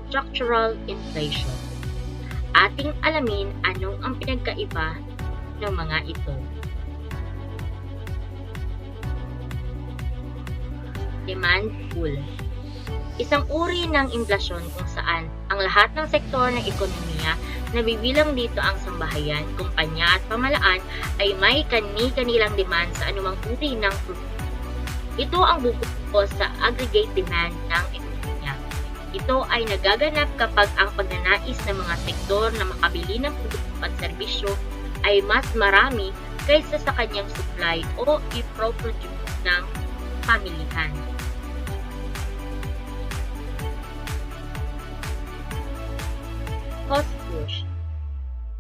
structural inflation. Ating alamin anong ang pinagkaiba ng mga ito. Demand pull. Isang uri ng inflasyon kung saan ang lahat ng sektor ng ekonomiya, nabibilang dito ang sambahayan, kumpanya at pamalaan ay may kani-kanilang demand sa anumang uri ng produkto. Ito ang bubuo sa aggregate demand ng ekonomiya. Ito ay nagaganap kapag ang pagnanais ng mga sektor na makabili ng produkto at serbisyo ay mas marami kaysa sa kanyang supply o i-produce ng pamilihan. Cost push.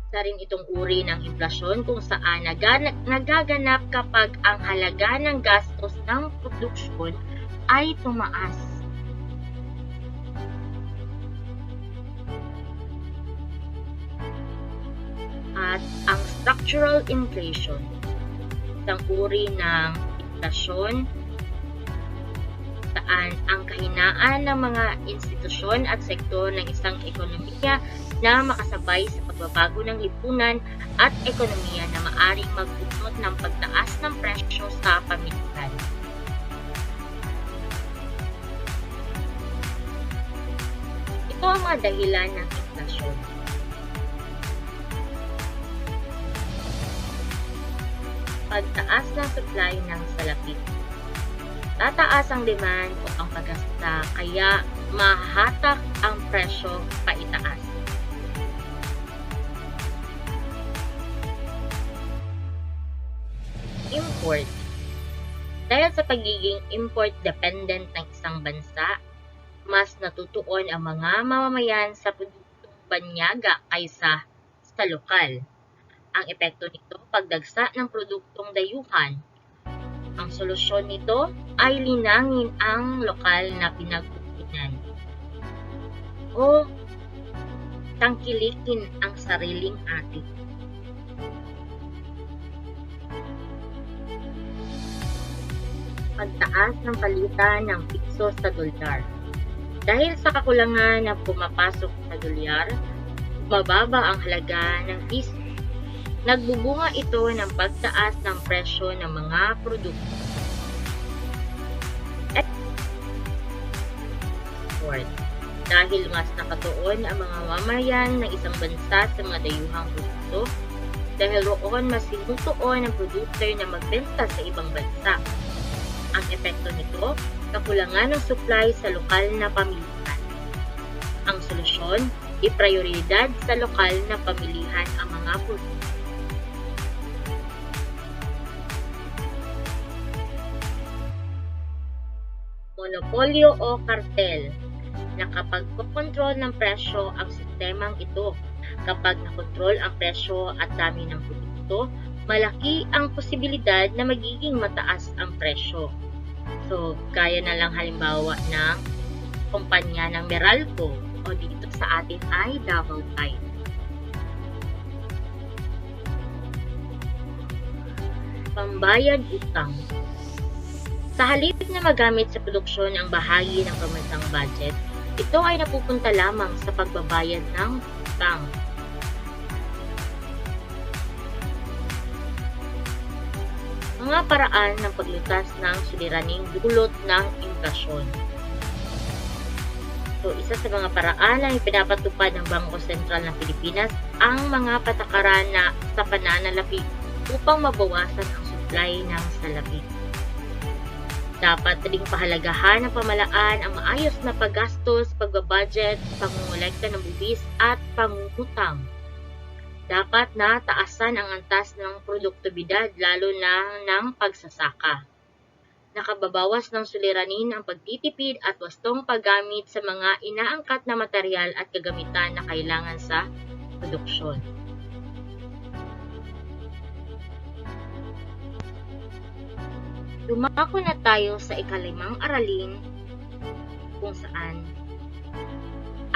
Isa rin itong uri ng inflasyon kung saan nagaganap kapag ang halaga ng gastos ng produksyon ay tumaas. At ang structural inflation, isang uri ng inflasyon saan ang kahinaan ng mga institusyon at sektor ng isang ekonomiya na makasabay sa pagbabago ng lipunan at ekonomiya na maaring magdulot ng pagtaas ng presyo sa pamilihan. Ito ang mga dahilan ng inflasyon. Pagtaas ng supply ng salapi. Tataas ang demand o ang paggasta kaya mahahatak ang presyo paitaas. Import. Dahil sa pagiging import-dependent ng isang bansa, mas natutuon ang mga mamamayan sa produktong banyaga kaysa sa lokal. Ang epekto nito, pagdagsa ng produktong dayuhan. Ang solusyon nito ay linangin ang lokal na pinagkukunan o tangkilikin ang sariling atin. Pagtaas ng palitan ng piso sa dolyar. Dahil sa kakulangan ng pumapasok sa dolyar, mababa ang halaga ng piso. Nagbubunga ito ng pagtaas ng presyo ng mga produkto. Export. Dahil mas nakatuon ang mga mamayan ng isang bansa sa mga dayuhang produkto, dahil roon mas sinutuon ang produkto na magbenta sa ibang bansa. Ang epekto nito, kakulangan ng supply sa lokal na pamilihan. Ang solusyon, iprioridad sa lokal na pamilihan ang mga produkto. Monopolyo o kartel. Nakapagkokontrol ng presyo ang sistemang ito. Kapag nakontrol ang presyo at dami ng produkto, malaki ang posibilidad na magiging mataas ang presyo. So, gaya na lang halimbawa ng kumpanya ng Meralco o dito sa atin ay Double Type. Pambayad utang. Sa halip na magamit sa produksyon ang bahagi ng pambansang budget, ito ay napupunta lamang sa pagbabayad ng utang. Mga paraan ng paglutas ng suliraning dulot ng inflasyon. So, isa sa mga paraan na ipinapatupad ng Bangko Sentral ng Pilipinas ang mga patakaran na sa pananalapi upang mabawasan ang supply ng salapi. Dapat ding pahalagahan ng pamalaan ang maayos na paggastos, pagbabudget, pangungulekta ng buwis at pangungutang. Dapat na taasan ang antas ng produktibidad lalo na ng pagsasaka. Nakababawas ng suliranin ang pagtitipid at wastong paggamit sa mga inaangkat na material at kagamitan na kailangan sa produksyon. Dumako na tayo sa ikalimang aralin kung saan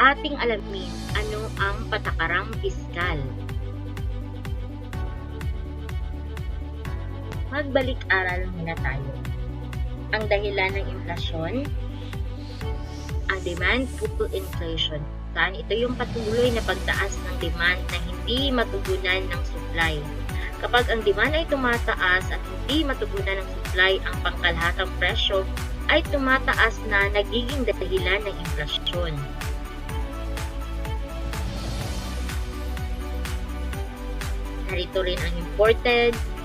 ating alamin ano ang patakarang piskal. Magbalik-aral muna tayo. Ang dahilan ng inflasyon, ang demand pull inflation. Saan ito yung patuloy na pagtaas ng demand na hindi matugunan ng supply. Kapag ang demand ay tumataas at hindi matugunan ng supply, ang pangkalahatang presyo ay tumataas na nagiging dahilan ng inflasyon. Narito rin ang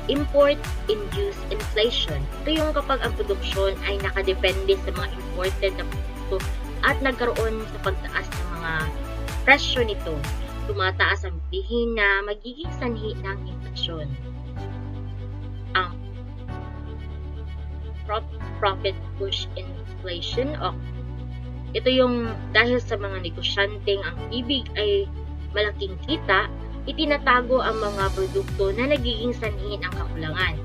import-induced inflation. Ito yung kapag ang produksyon ay nakadepende sa mga imported na produkto at nagkaroon sa pagtaas ng mga presyo nito. Tumataas ang bilihin na magiging sanhi ng inflasyon. Ang profit push inflation o ito yung dahil sa mga negosyanteng ang ibig ay malaking kita, itinatago ang mga produkto na nagiging sanhi ng kakulangan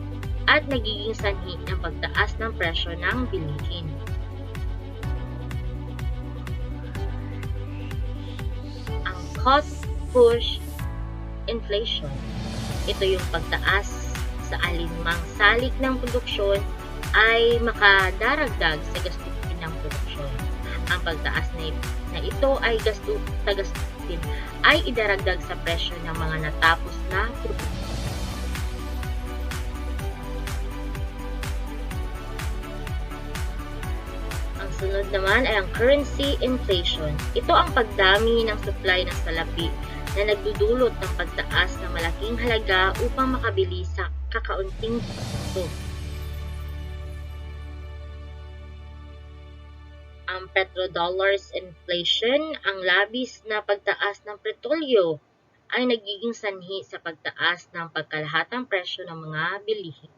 at nagiging sanhi ng pagtaas ng presyo ng bilihin. Ang cost push inflation. Ito yung pagtaas sa alinmang salik ng produksyon ay makadaragdag sa gastusin ng produksyon. Ang pagtaas na ito ay gastusin ay idaragdag sa presyo ng mga natapos na produkto. Ang sunod naman ay ang currency inflation. Ito ang pagdami ng supply ng salapi na nagdudulot ng pagtaas ng malaking halaga upang makabili sa kakaunting produkto. Ang petrodollars inflation, ang labis na pagtaas ng petrolyo ay nagiging sanhi sa pagtaas ng pagkalahatang presyo ng mga bilihin.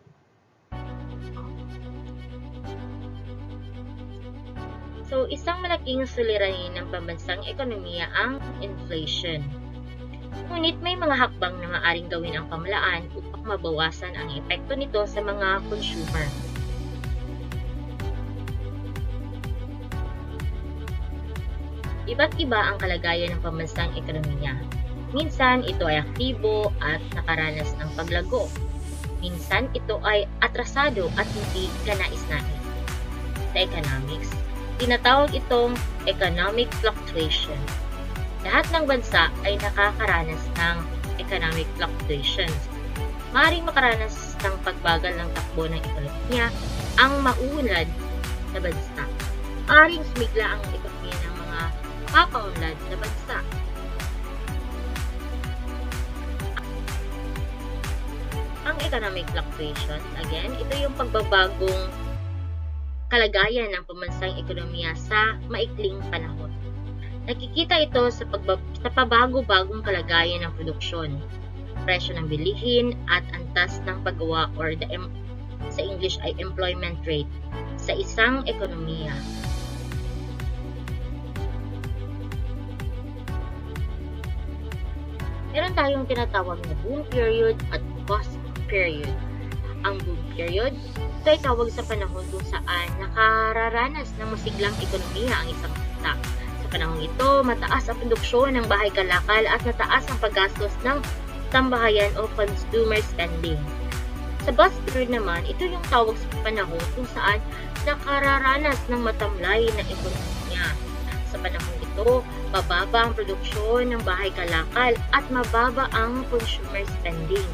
So, isang malaking suliranin ng pambansang ekonomiya ang inflation. Ngunit may mga hakbang na maaaring gawin ang pamahalaan upang mabawasan ang epekto nito sa mga consumer. Iba't iba ang kalagayan ng pambansang ekonomiya. Minsan ito ay aktibo at nakaranas ng paglago. Minsan ito ay atrasado at hindi kanais-nais. Sa economics, tinatawag itong economic fluctuation. Lahat ng bansa ay nakakaranas ng economic fluctuations. Maaaring makaranas ng pagbagal ng takbo ng ekonomiya ang mauunlad na bansa. Maaaring sumigla ang ekonomiya ng mga papaunlad na bansa. Ang economic fluctuation, again, ito yung pagbabagong kalagayan ng pambansang ekonomiya sa maikling panahon. Nakikita ito sa pabago-bagong kalagayan ng produksyon, presyo ng bilihin at antas ng paggawa or sa English ay employment rate sa isang ekonomiya. Meron tayong tinatawag na boom period at bust period. Ang boom period, ito ay tawag sa panahon kung saan nakararanas ng masiglang ekonomiya ang isang bansa. Sa panahon ito, mataas ang produksyon ng bahay kalakal at mataas ang paggastos ng tambahayan o consumer spending. Sa bust period naman, ito yung tawag sa panahon kung saan nakararanas ng matamlay na ekonomiya. Sa panahon ito, mababa ang produksyon ng bahay kalakal at mababa ang consumer spending.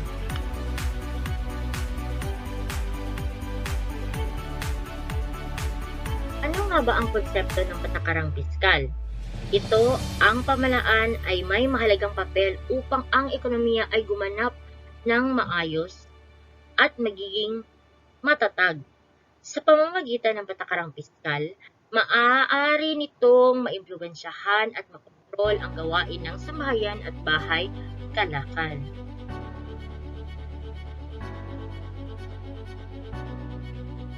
Ano nga ba ang konsepto ng patakarang piskal? Ito, ang pamahalaan ay may mahalagang papel upang ang ekonomiya ay gumanap ng maayos at magiging matatag. Sa pamamagitan ng patakarang piskal, maaari nitong maimpluwensyahan at makontrol ang gawain ng sambahayan at bahay kalakal.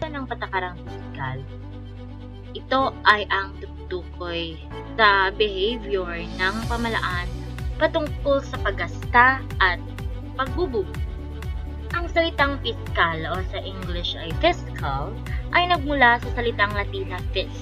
Ng patakarang piskal, ito ay ang tutukoy sa behavior ng pamahalaan patungkol sa paggasta at pagbubuo. Ang salitang piskal o sa English ay fiscal ay nagmula sa salitang Latin na fis.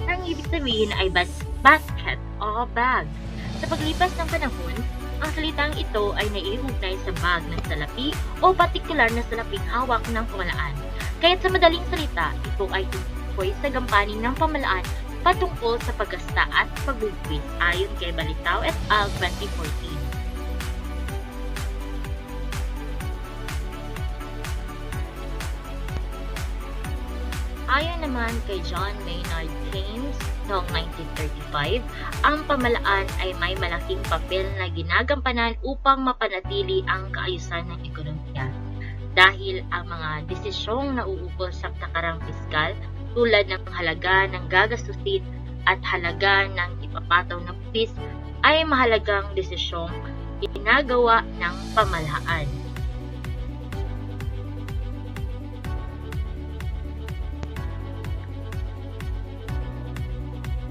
Ang ibig sabihin ay basket o bag. Sa paglipas ng panahon, ang salitang ito ay naiugnay sa bag ng salapi o partikular na salaping hawak ng pamahalaan. Kaya sa madaling salita, ito ay tutukoy sa gampanin ng pamahalaan patungkol sa paggasta at pagbubuwis ayon kay Balitao et al. 2014. Ayon naman kay John Maynard Keynes noong 1935, ang pamahalaan ay may malaking papel na ginagampanan upang mapanatili ang kaayusan ng ekonomiya. Dahil ang mga desisyong nauukol sa patakarang piskal tulad ng halaga ng gagastusin at halaga ng ipapataw na buwis ay mahalagang desisyong ginagawa ng pamahalaan.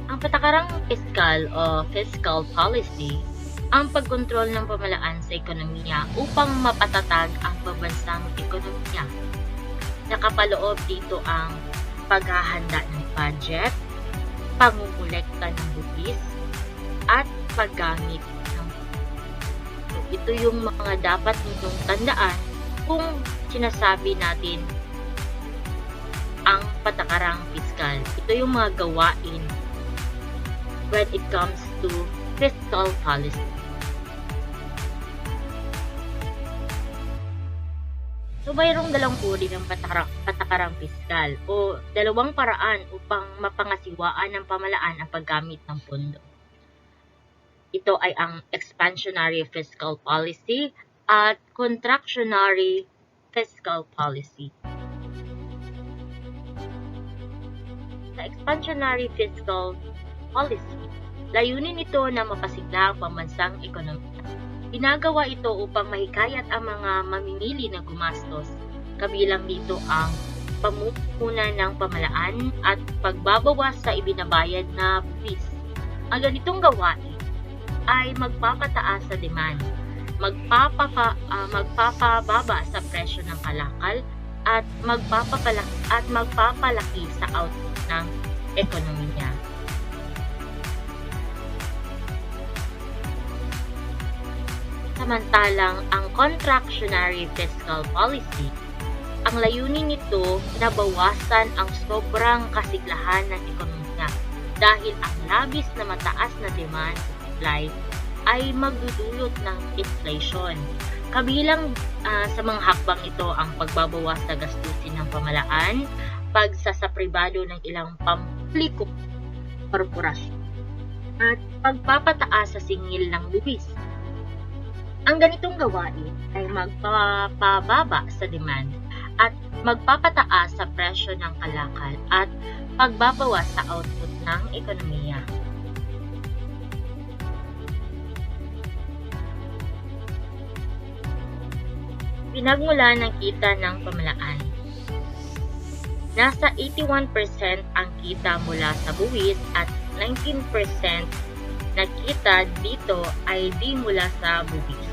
Ang patakarang piskal o fiscal policy ang pagkontrol ng pamahalaan sa ekonomiya upang mapatatag ang pambansang ekonomiya. Nakapaloob dito ang paghahanda ng budget, pangungulekta ng buwis, at paggamit ng so, ito yung mga dapat ninyong tandaan kung sinasabi natin ang patakarang piskal. Ito yung mga gawain when it comes to fiscal policy. So, mayroong dalawang uri ng patakarang piskal o dalawang paraan upang mapangasiwaan ng pamahalaan ang paggamit ng pondo. Ito ay ang expansionary fiscal policy at contractionary fiscal policy. Sa expansionary fiscal policy, layunin nito na mapasigla ang pambansang ekonomiya. Ginagawa ito upang mahikayat ang mga mamimili na gumastos, kabilang dito ang pamumuhunan ng pamalaan at pagbabawas sa ibinabayad na buwis. Ang ganitong gawain ay magpapataas sa demand, magpapababa sa presyo ng kalakal at magpapalaki sa output ng ekonomiya. Samantalang ang contractionary fiscal policy, ang layunin nito na bawasan ang sobrang kasiglahan ng ekonomiya dahil ang labis na mataas na demand supply ay magdudulot ng inflation. Kabilang sa mga hakbang ito ang pagbabawas sa gastusin ng pamalaan, pagsasapribado ng ilang pampublikong korporasyon, at pagpapataas sa singil ng buwis. Ang ganitong gawain ay magpapababa sa demand at magpapataas sa presyo ng kalakal at pagbabawas sa output ng ekonomiya. Pinagmula ng kita ng pamalaan. Nasa 81% ang kita mula sa buwis at 19% na kita dito ay di mula sa buwis.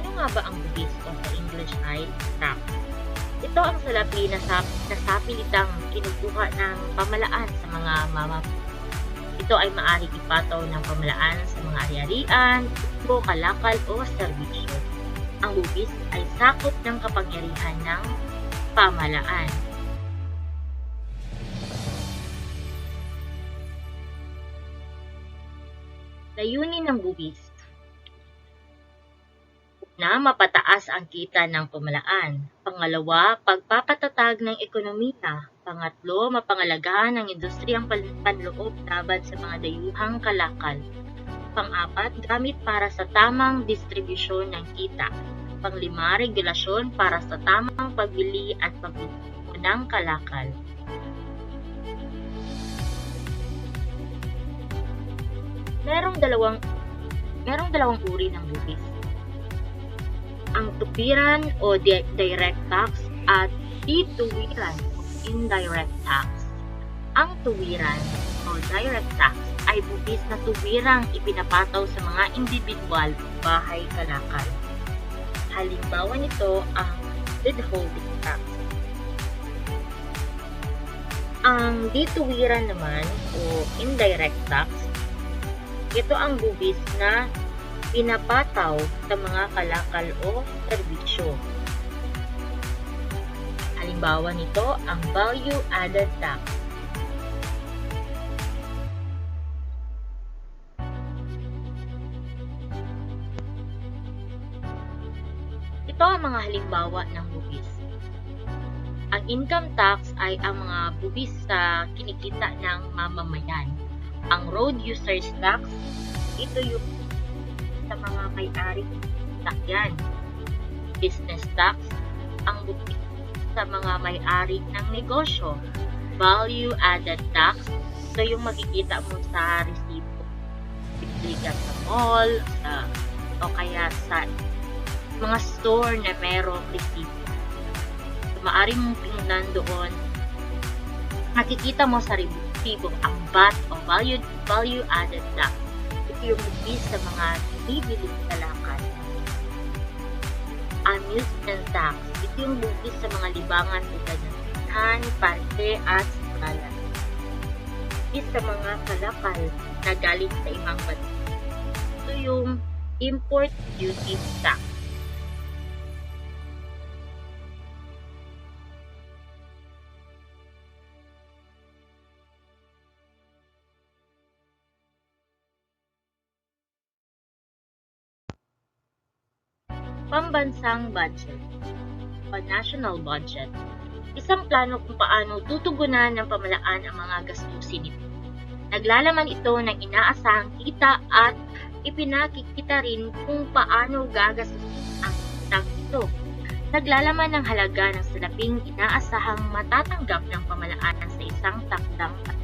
Ano nga ba ang buwis o sa English ay tax? Ito ang salapi na sapilitang kinukuha ng pamalaan sa mga mamamayan. Ito ay maaaring ipataw ng pamalaan sa mga ari-arian, kalakal o serbisyo. Ang buwis ay sakop ng kapangyarihan ng pamalaan. Layunin ng buwis. Una, mapataas ang kita ng pamalaan. Pangalawa, pagpapatatag ng ekonomiya. Pangatlo, mapangalagahan ang industriyang panloob laban sa mga dayuhang kalakal. Pang-apat, gamit para sa tamang distribusyon ng kita. Pang-lima, regulasyon para sa tamang pagbili at pagbubuo ng kalakal. Merong dalawang uri ng buwis. Ang tuwiran o direct tax at dituwiran o indirect tax. Ang tuwiran o direct tax ay buwis na tuwirang ipinapataw sa mga individual o bahay kalakal. Halimbawa nito ang withholding tax. Ang dituwiran naman o indirect tax, ito ang buwis na pinapataw sa mga kalakal o serbisyo. Halimbawa nito ang value-added tax. Ito ang mga halimbawa ng buwis. Ang income tax ay ang mga buwis sa kinikita ng mamamayan. Ang road users tax, ito yung sa mga may-ari ng sasakyan. Business tax, ang buwis sa mga may-ari ng negosyo. Value-added tax, ito yung makikita mo sa resibo. Bibili ka sa mall, o kaya sa mga store na merong resibo. Maaari mong tingnan doon, makikita mo sa resibo ang VAT o value-added tax. Ito yung buwis sa mga bibili kalakal. Amusement tax. Ito yung buwis sa mga libangan tulad ng han, parke at skalan. Buwis sa mga kalakal na galing sa ibang bansa. Ito yung import duty tax. Pambansang budget o national budget. Isang plano kung paano tutugunan ng pamalaan ang mga gastusin nito. Naglalaman ito ng inaasahang kita at ipinakikita rin kung paano gagastusin ang kitang ito. Naglalaman ng halaga ng salaping inaasahang matatanggap ng pamalaan sa isang takdang taon.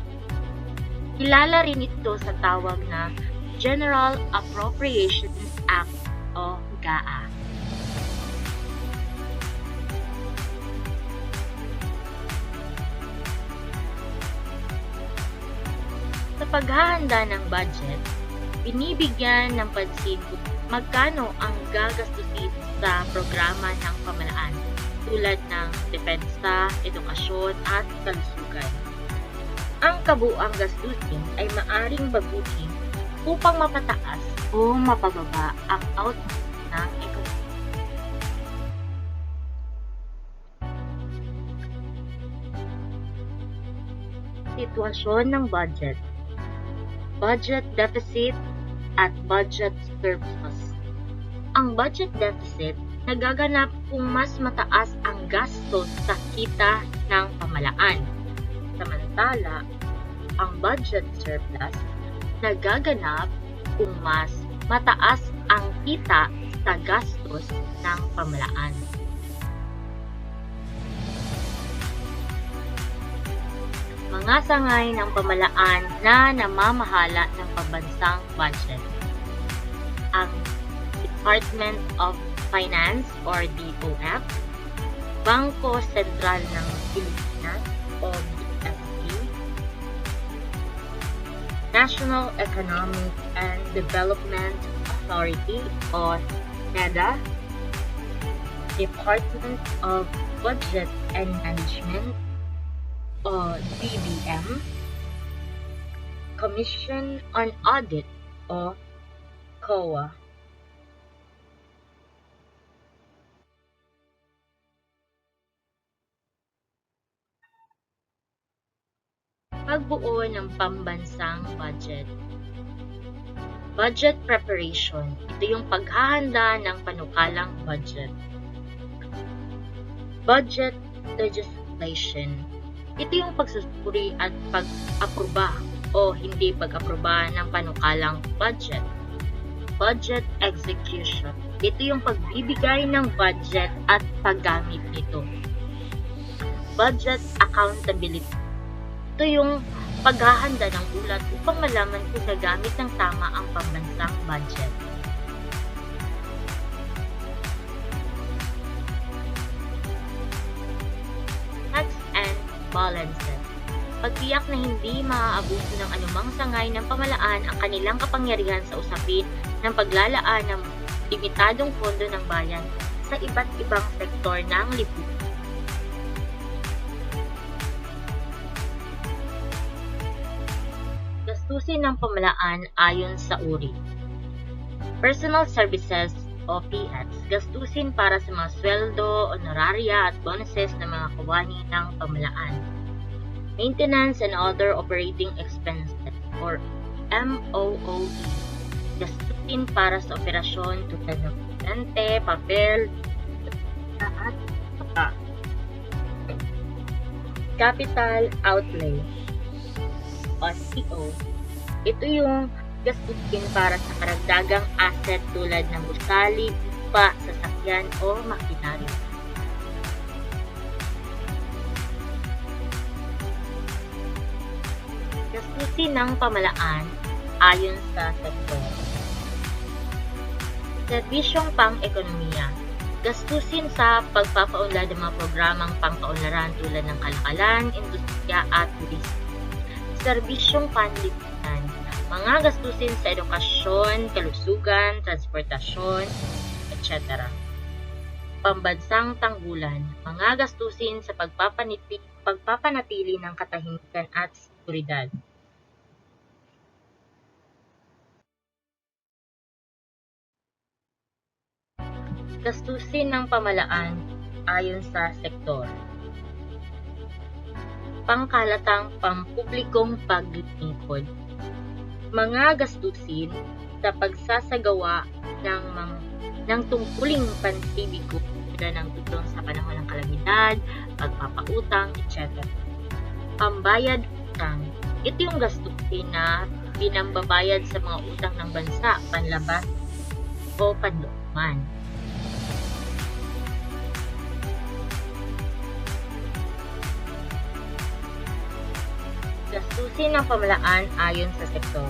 Kilala rin ito sa tawag na General Appropriations Act o GAA. paghahanda ng budget, binibigyan ng pansin kung magkano ang gagastusin sa programa ng pamahalaan tulad ng depensa, edukasyon at kalusugan. Ang kabuuang gastusin ay maaring baguhin upang mapataas o mapababa ang output ng ekonomiya. Sitwasyon ng budget, budget deficit at budget surplus. Ang budget deficit nagaganap kung mas mataas ang gastos sa kita ng pamahalaan. Samantala, ang budget surplus nagaganap kung mas mataas ang kita sa gastos ng pamahalaan. Mga sangay ng pamahalaan na namamahala ng pambansang budget. Ang Department of Finance or DOF, Bangko Sentral ng Pilipinas o BSP, National Economic and Development Authority o NEDA, Department of Budget and Management o DBM, Commission on Audit o COA. Pagbuo ng pambansang budget. Budget preparation. Ito yung paghahanda ng panukalang budget. Budget legislation. Ito yung pagsusuri at pag-aproba o hindi pag-aproba ng panukalang budget. Budget execution. Ito yung pagbibigay ng budget at paggamit nito. Budget accountability. Ito yung paghahanda ng ulat upang malaman kung gagamit ng tama ang pambansang budget. Checks and balances. Pagtiyak na hindi maaabuso ng anumang sangay ng pamahalaan ang kanilang kapangyarihan sa usapin ng paglalaan ng limitadong pondo ng bayan sa iba't ibang sektor ng lipunan. Gastusin ng pamahalaan ayon sa uri. Personal Services o PS, gastusin para sa mga sweldo, honoraria at bonuses ng mga kawani ng pamahalaan. Maintenance and other operating expenses or MOOE, gastusin para sa operasyon tulad ng kuryente, papel, at pagka. Capital Outlay o CO, ito yung gastusin para sa karagdagang asset tulad ng gusali, lupa, sasakyan o makinarya. Gastusin ng pamahalaan ayon sa sektor. Serbisyong pang-ekonomiya, gastusin sa pagpapaunlad ng mga programang pangkaunlaran tulad ng kalakalan, industriya at turismo. Serbisyong panlipunan, mga gastusin sa edukasyon, kalusugan, transportasyon, etc. Pambansang tanggulan, mga gastusin sa pagpapanatili ng katahimikan at seguridad. Gastusin ng pamahalaan ayon sa sektor. Pangkalatang pampublikong paglilingkod, mga gastusin sa pagsasagawa ng tungkuling pansibigo tulad ng tulong sa panahon ng kalamidad, pagpapautang, etc. Pambayad utang, ito yung gastusin na pinambabayad sa mga utang ng bansa, panlabas o panlooban. Gastusin ng pamahalaan ayon sa sektor.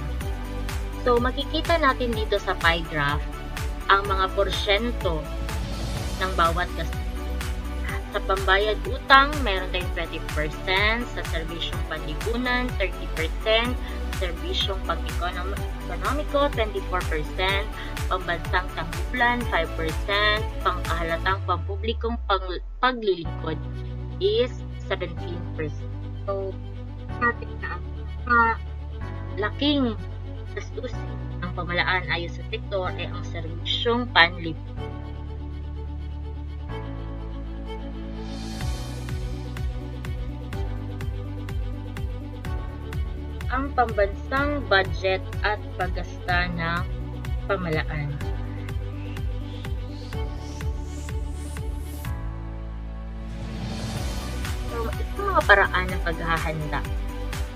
So, makikita natin dito sa pie graph ang mga porsyento ng bawat gastusin. Sa pambayad utang, meron tayong 20%, sa serbisyong panlipunan, 30%, serbisyong pang-ekonomiko 24%, pambansang tanggulan 5%, pangkahalatang pampublikong paglilingkod is 17%. So, natin na ang laking gastusin ng pamahalaan ayon sa sektor ay ang serbisyong panlipunan. Ang pambansang budget at paggasta ng pamahalaan. So, ito mga paraan ng paghahanda.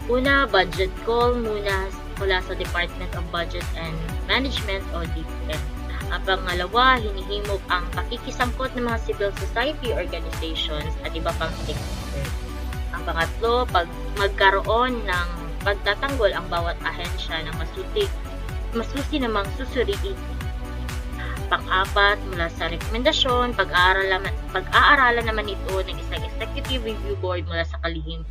Una, budget call muna mula sa Department of Budget and Management o DepEd. Ang pangalawa, hinihimok ang pakikisangkot ng mga civil society organizations at iba pang stakeholders. Ang pangatlo, magkaroon ng pagtatanggol ang bawat ahensya ng masusi namang susuriin. Pang-apat, mula sa rekomendasyon, pag-aaralan naman ito ng isang executive review board mula sa kalihim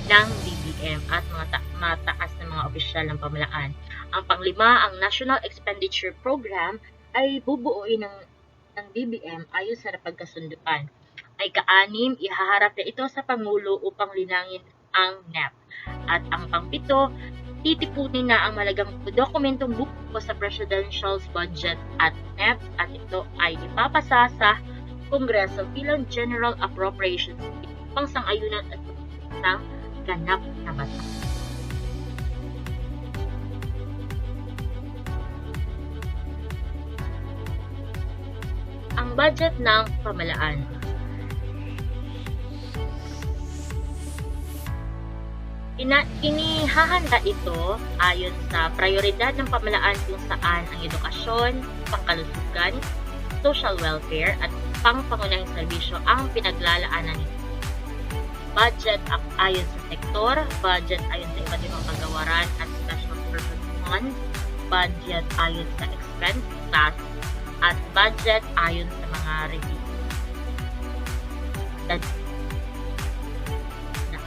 ng DBM at mga mataas na mga opisyal ng pamahalaan. Ang panglima, ang National Expenditure Program ay bubuuin ng DBM ayon sa napagkasunduan. Ay kaanim, ihaharap na ito sa Pangulo upang linangin ang NEP. At ang pangpito, titipunin na ang malagang dokumentong buko sa Presidential Budget at NEP at ito ay ipapasa sa Kongreso bilang General Appropriations upang sang-ayunan at ng ganap na batas. Ang budget ng pamahalaan. Inihahanda ito ayon sa prioridad ng pamahalaan kung saan ang edukasyon, pangkalusugan, social welfare at pangpangunahing serbisyo ang pinaglalaanan nito. Budget ayon sa sektor, budget ayon sa iba't ibang pagawaran at special purpose funds, budget ayon sa expense class, at budget ayon sa mga review.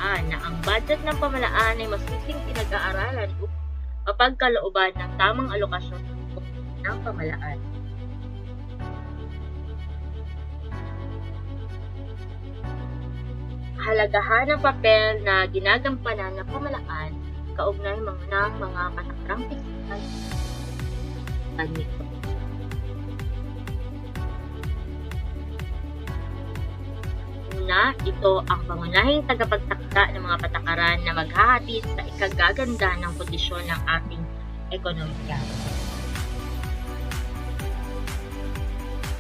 Na ang budget ng pamahalaan ay masusing pinag-aaralan upang mapagkalooban ng tamang alokasyon ng pamahalaan. Halagahan ng papel na ginagampanan ng pamahalaan kaugnay ng mga patakarang pisikal nito. Una, ito ang pangunahing tagapagtakda ng mga patakaran na maghahatid sa ikagaganda ng kondisyon ng ating ekonomiya.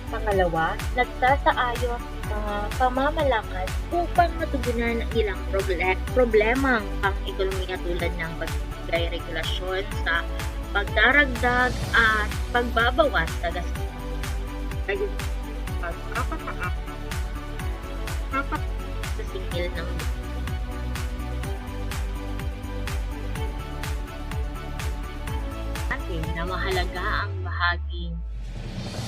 Pangalawa, nagsasaayon mga pamamalakad upang matugunan ang ilang problemang pang-ekonomiya tulad ng pagbibigay regulasyon sa pagdaragdag at pagbabawas sa gastusin. Pagpapataas sa singil ng atin na mahalaga ang bahaging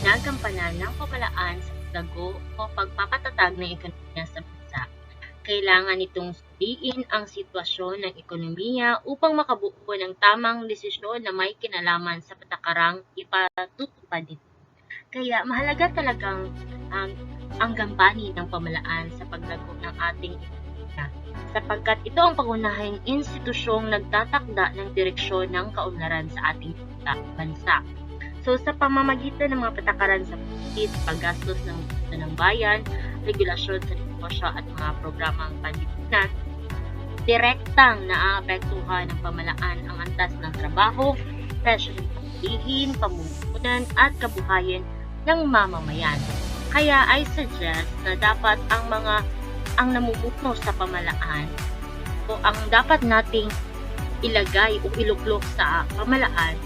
nagampanan ng pamahalaan sa pagdago o pagpapatatag ng ekonomiya sa bansa. Kailangan itong sundiin ang sitwasyon ng ekonomiya upang makabuo ng tamang desisyon na may kinalaman sa patakarang ipatutupad nito. Kaya mahalaga talagang ang gampanin ng pamahalaan sa paglago ng ating ekonomiya, sapagkat ito ang pangunahing institusyong nagtatakda ng direksyon ng kaunlaran sa ating bansa. So, sa pamamagitan ng mga patakaran sa pulis, paggastos ng bayan, regulasyon sa negosyo at mga programang panlipunan, direktang naaapektuhan ng pamahalaan ang antas ng trabaho, presyo ng pagbihin, pamumuhunan at kabuhayan ng mamamayan. Kaya I suggest na dapat ang namumuno sa pamahalaan o ang dapat nating ilagay o iluklok sa pamahalaan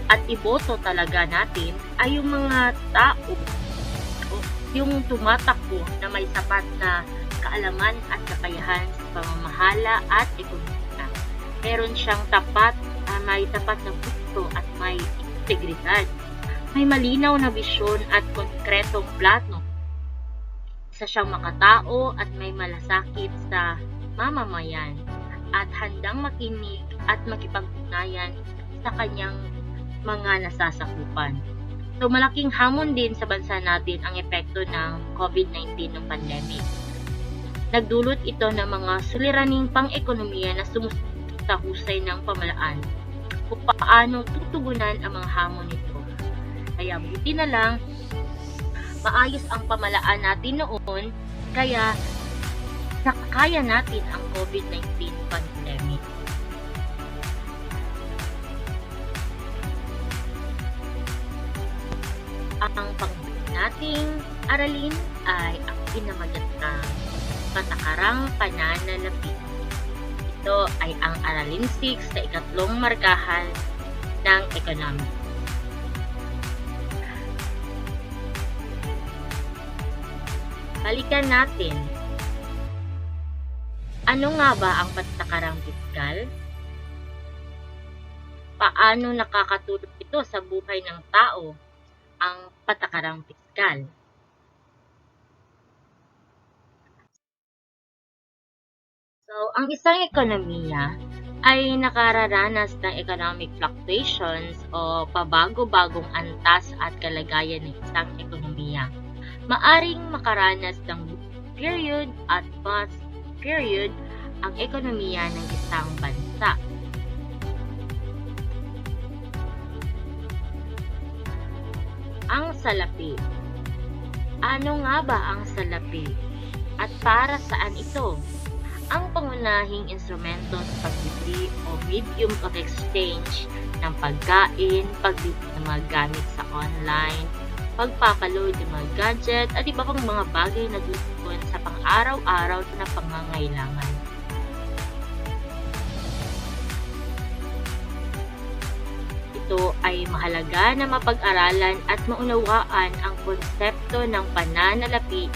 at iboto talaga natin ay yung mga tao o yung tumatakbo na may sapat na kaalaman at kakayahan sa pamamahala at ekonomiya. Meron siyang may tapat na gusto at may integridad. May malinaw na bisyon at konkretong plano. Isa siyang makatao at may malasakit sa mamamayan. at handang makinig at makipag-ugnayan sa kanyang mga nasasakupan. So malaking hamon din sa bansa natin ang epekto ng COVID-19 ng pandemic. Nagdulot ito ng mga suliraning pang-ekonomiya na sumusunod sa husay ng pamalaan kung paano tutugunan ang mga hamon nito. Kaya buti na lang, maayos ang pamalaan natin noon, kaya nakakaya natin ang COVID-19 pandemic. Ang panghuli nating aralin ay ang pinamagatang patakarang pananalapi. Ito ay ang aralin 6 sa ikatlong markahan ng economics. Balikan natin. Ano nga ba ang patakarang piskal? Paano nakakatulong ito sa buhay ng tao ang patakarang piskal? So, ang isang ekonomiya ay nakararanas ng economic fluctuations o pabago-bagong antas at kalagayan ng isang ekonomiya. Maaring makaranas ng period at bust period ang ekonomiya ng isang bansa. Ang salapi. Ano nga ba ang salapi? At para saan ito? Ang pangunahing instrumento sa pagbili o medium of exchange ng pagkain, pagbili ng mga gamit sa online, pagpapaload ng mga gadget at iba pang mga bagay na dudukot sa pang-araw-araw na pangangailangan. Ito ay mahalaga na mapag-aralan at maunawaan ang konsepto ng pananalapi,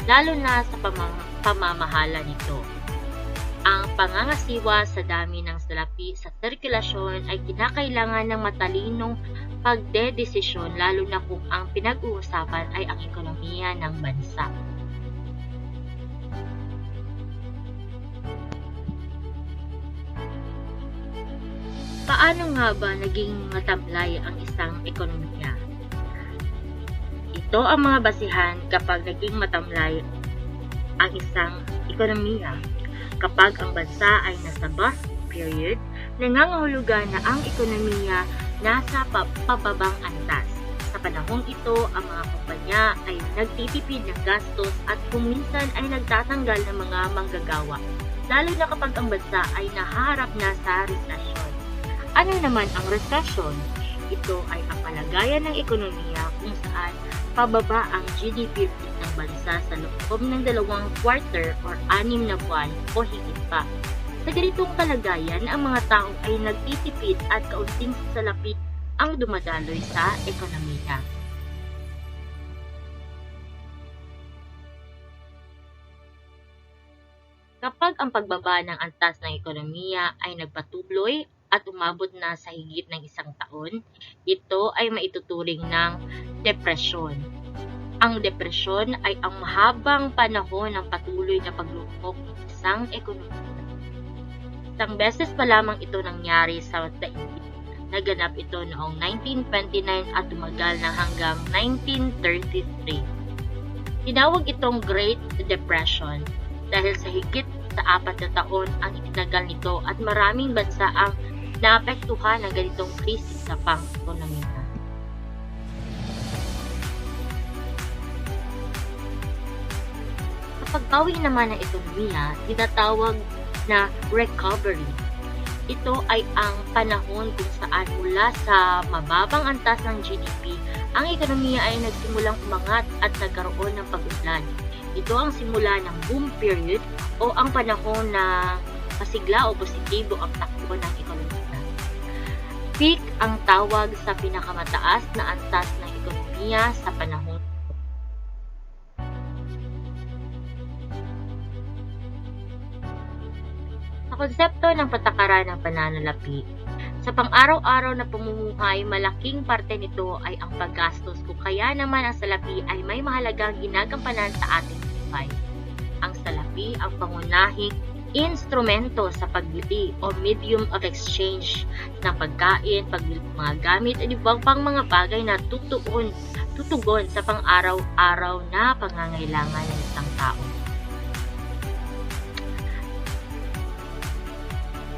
lalo na sa pamamahala nito. Ang pangangasiwa sa dami ng salapi sa sirkulasyon ay kinakailangan ng matalinong pagdedesisyon, lalo na kung ang pinag-uusapan ay ang ekonomiya ng bansa. Paano nga ba naging matamlay ang isang ekonomiya? Ito ang mga basihan kapag naging matamlay ang isang ekonomiya. Kapag ang bansa ay nasa bust period, nangangahulugan na ang ekonomiya nasa pababang antas. Sa panahong ito, ang mga kumpanya ay nagtitipid ng gastos at kung minsan ay nagtatanggal ng mga manggagawa, lalo na kapag ang bansa ay nahaharap na sa resesyon. Ano naman ang recession? Ito ay ang kalagayan ng ekonomiya kung saan pababa ang GDP ng bansa sa loob ng 2 quarter or 6 na buwan o higit pa. Sa ganitong kalagayan, ang mga tao ay nagtitipid at kaunting salapi ang dumadaloy sa ekonomiya. Kapag ang pagbaba ng antas ng ekonomiya ay nagpatuloy at umabot na sa higit ng 1 taon, ito ay maituturing ng depresyon. Ang depresyon ay ang mahabang panahon ng patuloy na paglubog ng isang ekonomiya. Isang beses pa lamang ito nangyari sa daigdig. Naganap ito noong 1929 at tumagal na hanggang 1933. Tinawag itong Great Depression dahil sa higit sa 4 na taon ang itinagal nito at maraming bansa ang naapektuhan ng ganitong krisis sa pang-ekonomiya. Sa pagbawi naman ng ekonomiya, tinatawag na recovery. Ito ay ang panahon kung saan mula sa mababang antas ng GDP, ang ekonomiya ay nagsimulang umangat at nagkaroon ng pag-unlad. Ito ang simula ng boom period o ang panahon na masigla o positibo ang takbo ng ekonomiya. Peak ang tawag sa pinakamataas na antas ng ekonomiya sa panahon. Sa konsepto ng patakaran ng pananalapi, sa pang-araw-araw na pamumuhay, malaking parte nito ay ang paggastos, kung kaya naman ang salapi ay may mahalagang ginagampanan sa ating buhay. Ang salapi ang pangunahing instrumento sa pagbili o medium of exchange ng pagkain, pagbili ng mga gamit at ibang pang mga bagay na tutugon sa pang-araw-araw na pangangailangan ng isang tao.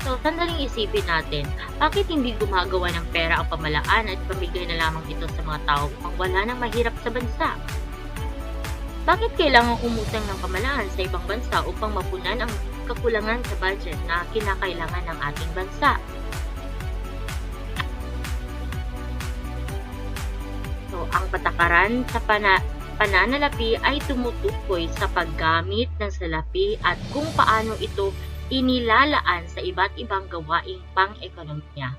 So, sandaling isipin natin, bakit hindi gumagawa ng pera ang pamalaan at pamigay na lamang ito sa mga tao upang wala nang mahirap sa bansa? Bakit kailangang umutang ng pamalaan sa ibang bansa upang mapunan ang kakulangan sa budget na kinakailangan ng ating bansa? So, ang patakaran sa pananalapi ay tumutukoy sa paggamit ng salapi at kung paano ito inilalaan sa iba't ibang gawaing pang-ekonomiya.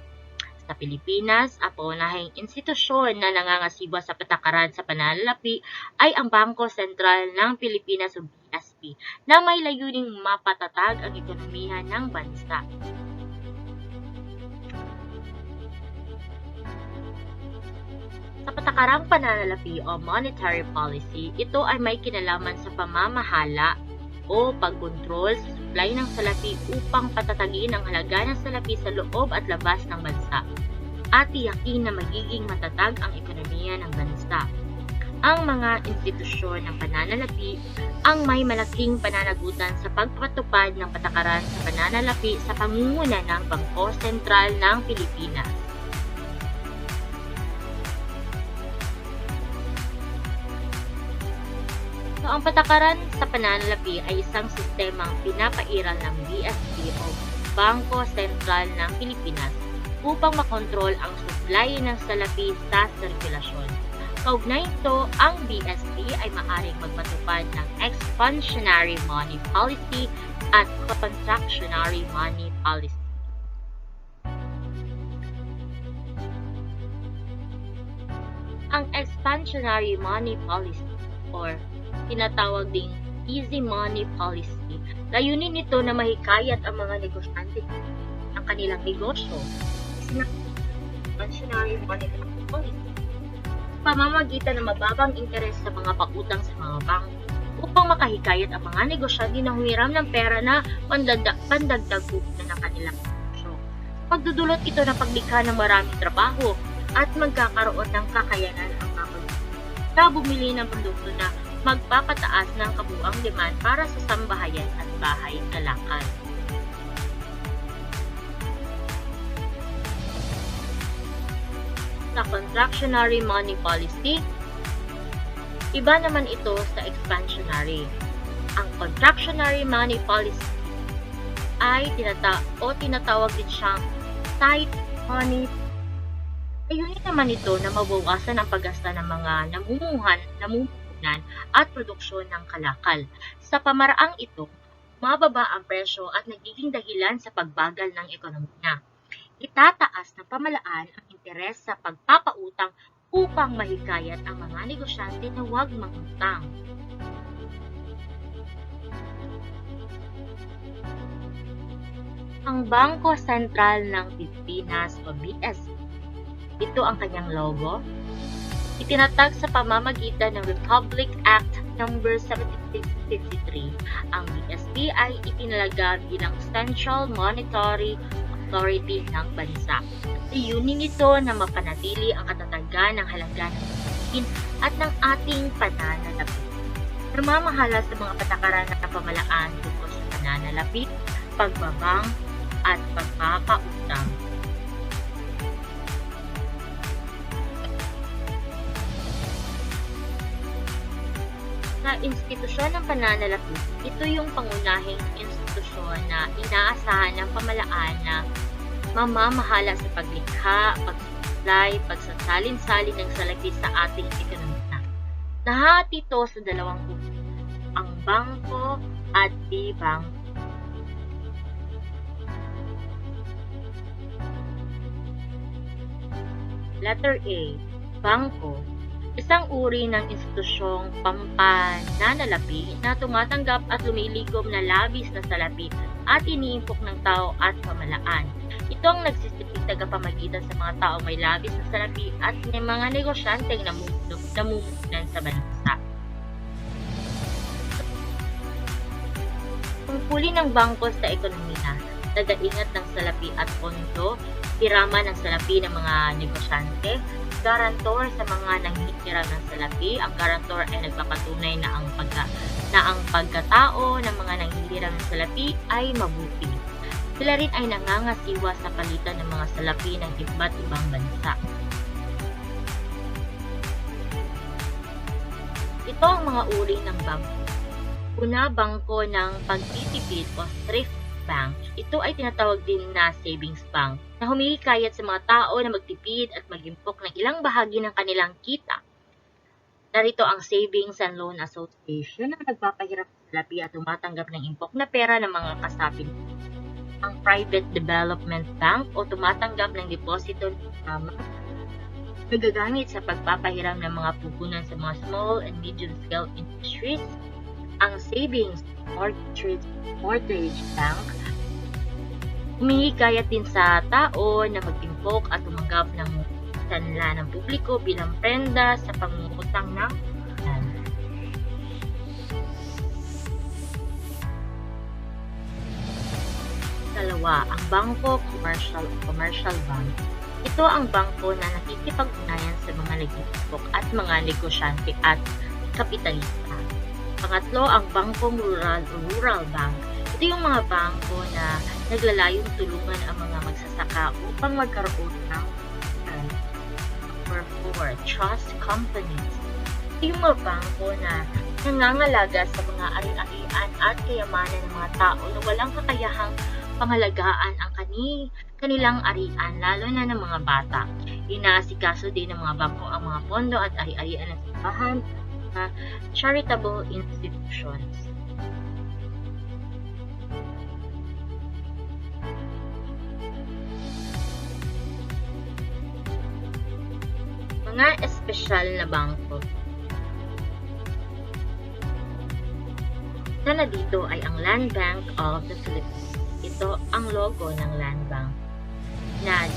Sa Pilipinas, ang pangunahing institusyon na nangangasiwa sa patakaran sa pananalapi ay ang Bangko Sentral ng Pilipinas o BSP na may layuning mapatatag ang ekonomiya ng bansa. Sa patakarang pananalapi o monetary policy, ito ay may kinalaman sa pamamahala o pagkontrol sa supply ng salapi upang patatagin ang halaga ng salapi sa loob at labas ng bansa at tiyakin na magiging matatag ang ekonomiya ng bansa. Ang mga institusyon ng pananalapi ang may malaking pananagutan sa pagpatupad ng patakaran sa pananalapi sa pangunguna ng Bangko Sentral ng Pilipinas. So, ang patakaran sa pananalapi ay isang sistemang pinapairal ng BSP o Bangko Sentral ng Pilipinas upang makontrol ang supply ng salapi sa sirkulasyon. Kaugnay ito, ang BSP ay maaaring magpatupad ng expansionary money policy at contractionary money policy. Ang expansionary money policy or tinatawag ding easy money policy, layunin nito na mahikayat ang mga negosyante ang kanilang negosyo. Expansionary money policy, pamamagitan ng mababang interes sa mga pautang sa mga bangko upang makahikayat ang mga negosyante na humiram ng pera na pandagdag na ng kanilang negosyo. Pagdudulot ito ng paglikha ng maraming trabaho at magkakaroon ng kakayanan ang mga na bumili ng produkto na magpapataas ng kabuuang demand para sa sambahayan at bahay kalakal. Sa contractionary money policy, iba naman ito sa expansionary. Ang contractionary money policy ay tinatawag din siyang tight money. Ayunin naman ito na mabawasan ang paggasta ng mga namumuhunan at produksyon ng kalakal. Sa pamaraang ito, mababa ang presyo at nagiging dahilan sa pagbagal ng ekonomiya. Itataas ng pamalaan ang interes sa pagpapautang upang mahikayat ang mga negosyante na huwag mangutang. Ang Bangko Sentral ng Pilipinas o BSP, ito ang kanyang logo. Itinatag sa pamamagitan ng Republic Act No. 7653. Ang BSP ay itinalaga bilang Central Monetary Authority ng bansa. Layunin nito na mapanatili ang katatagan ng halaga ng pagkain at ng ating pananalapi. Namamahala sa mga patakaran ng pamalaan tungkol sa pananalapi, pagbabang, at pagpapautang. Sa institusyon ng pananalapi, ito yung pangunahing institusyon na inaasahan ng pamalaan na mamamahala sa paglikha, pag-supply, pagsasalin-salin ng salapi sa ating ekonomiya. Nahati ito sa dalawang grupo, ang bangko at di-bangko. Letter A, bangko. Isang uri ng institusyong pampananalapi na tumatanggap at lumilikom na labis na salapi at iniimpok ng tao at pamalaan. Ito ang nagsisilbing tagapamagitan sa mga tao may labis na salapi at may mga negosyanteng namumuhunan sa bansa. Ang Huli ng bangko sa ekonomiya, tagaingat ng salapi at pondo, hirama ng salapi ng mga negosyante, garantor sa mga nanghihiram ng salapi. Ang garantor ay nagpapatunay na ang pagkatao ng mga nanghihiram ng salapi ay mabuti. Sila rin ay nangangasiwa sa palitan ng mga salapi ng iba't ibang bansa. Ito ang mga uri ng bangko. Una, bangko ng pagtitipid o thrift bank. Ito ay tinatawag din na savings bank na humihikayat sa mga tao na magtipid at mag-impok ng ilang bahagi ng kanilang kita. Narito ang Savings and Loan Association na nagpapahirap sa salapi at tumatanggap ng impok na pera ng mga kasapi. Ang Private Development Bank o tumatanggap ng deposito ng kasama, nagagamit sa pagpapahiram ng mga puhunan sa mga small and medium-scale industries. Ang Savings Mortgage Bank, humihikayat din sa tao na mag-impok at tumanggap ng sanla ng publiko bilang prenda sa pangungutang ng Dalawa, ang Bangko Commercial Bank. Ito ang bangko na nakikipag-ugnayan sa mga nag-iimpok at mga negosyante at kapitalista. Pangatlo, ang Bangkong Rural Bank. Ito yung mga bangko na naglalayong tulungan ang mga magsasaka upang magkaroon ng Number 4, Trust Companies. Ito yung mga bangko na nangangalaga sa mga ari-arian at kayamanan ng mga tao na walang kakayahang pangalagaan ang kanilang arian, lalo na ng mga bata. Inaasikaso din ng mga bangko ang mga pondo at ari-arian ng simbahan na charitable institutions. Mga espesyal na bangko. Isa na dito ay ang Land Bank of the Philippines. Ito ang logo ng Land Bank. NAD.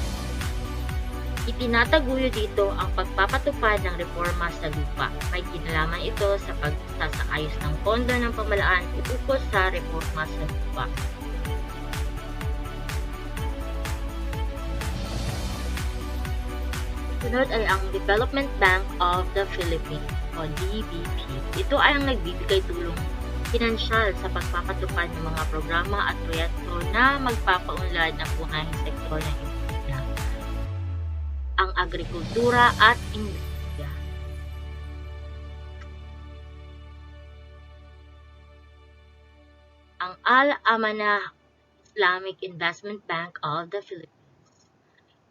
Itinataguyo dito ang pagpapatupad ng reforma sa lupa. May kinalaman ito sa pagsasaayos ng pondo ng pamahalaan ukol sa reforma sa lupa. Sunod ay ang Development Bank of the Philippines o DBP. Ito ay ang nagbibigay tulong pinansyal sa pagpapatupad ng mga programa at proyekto na magpapaunlad ng punahing sektor ng industriya, ang agrikultura at industriya. Ang Al-Amanah Islamic Investment Bank of the Philippines.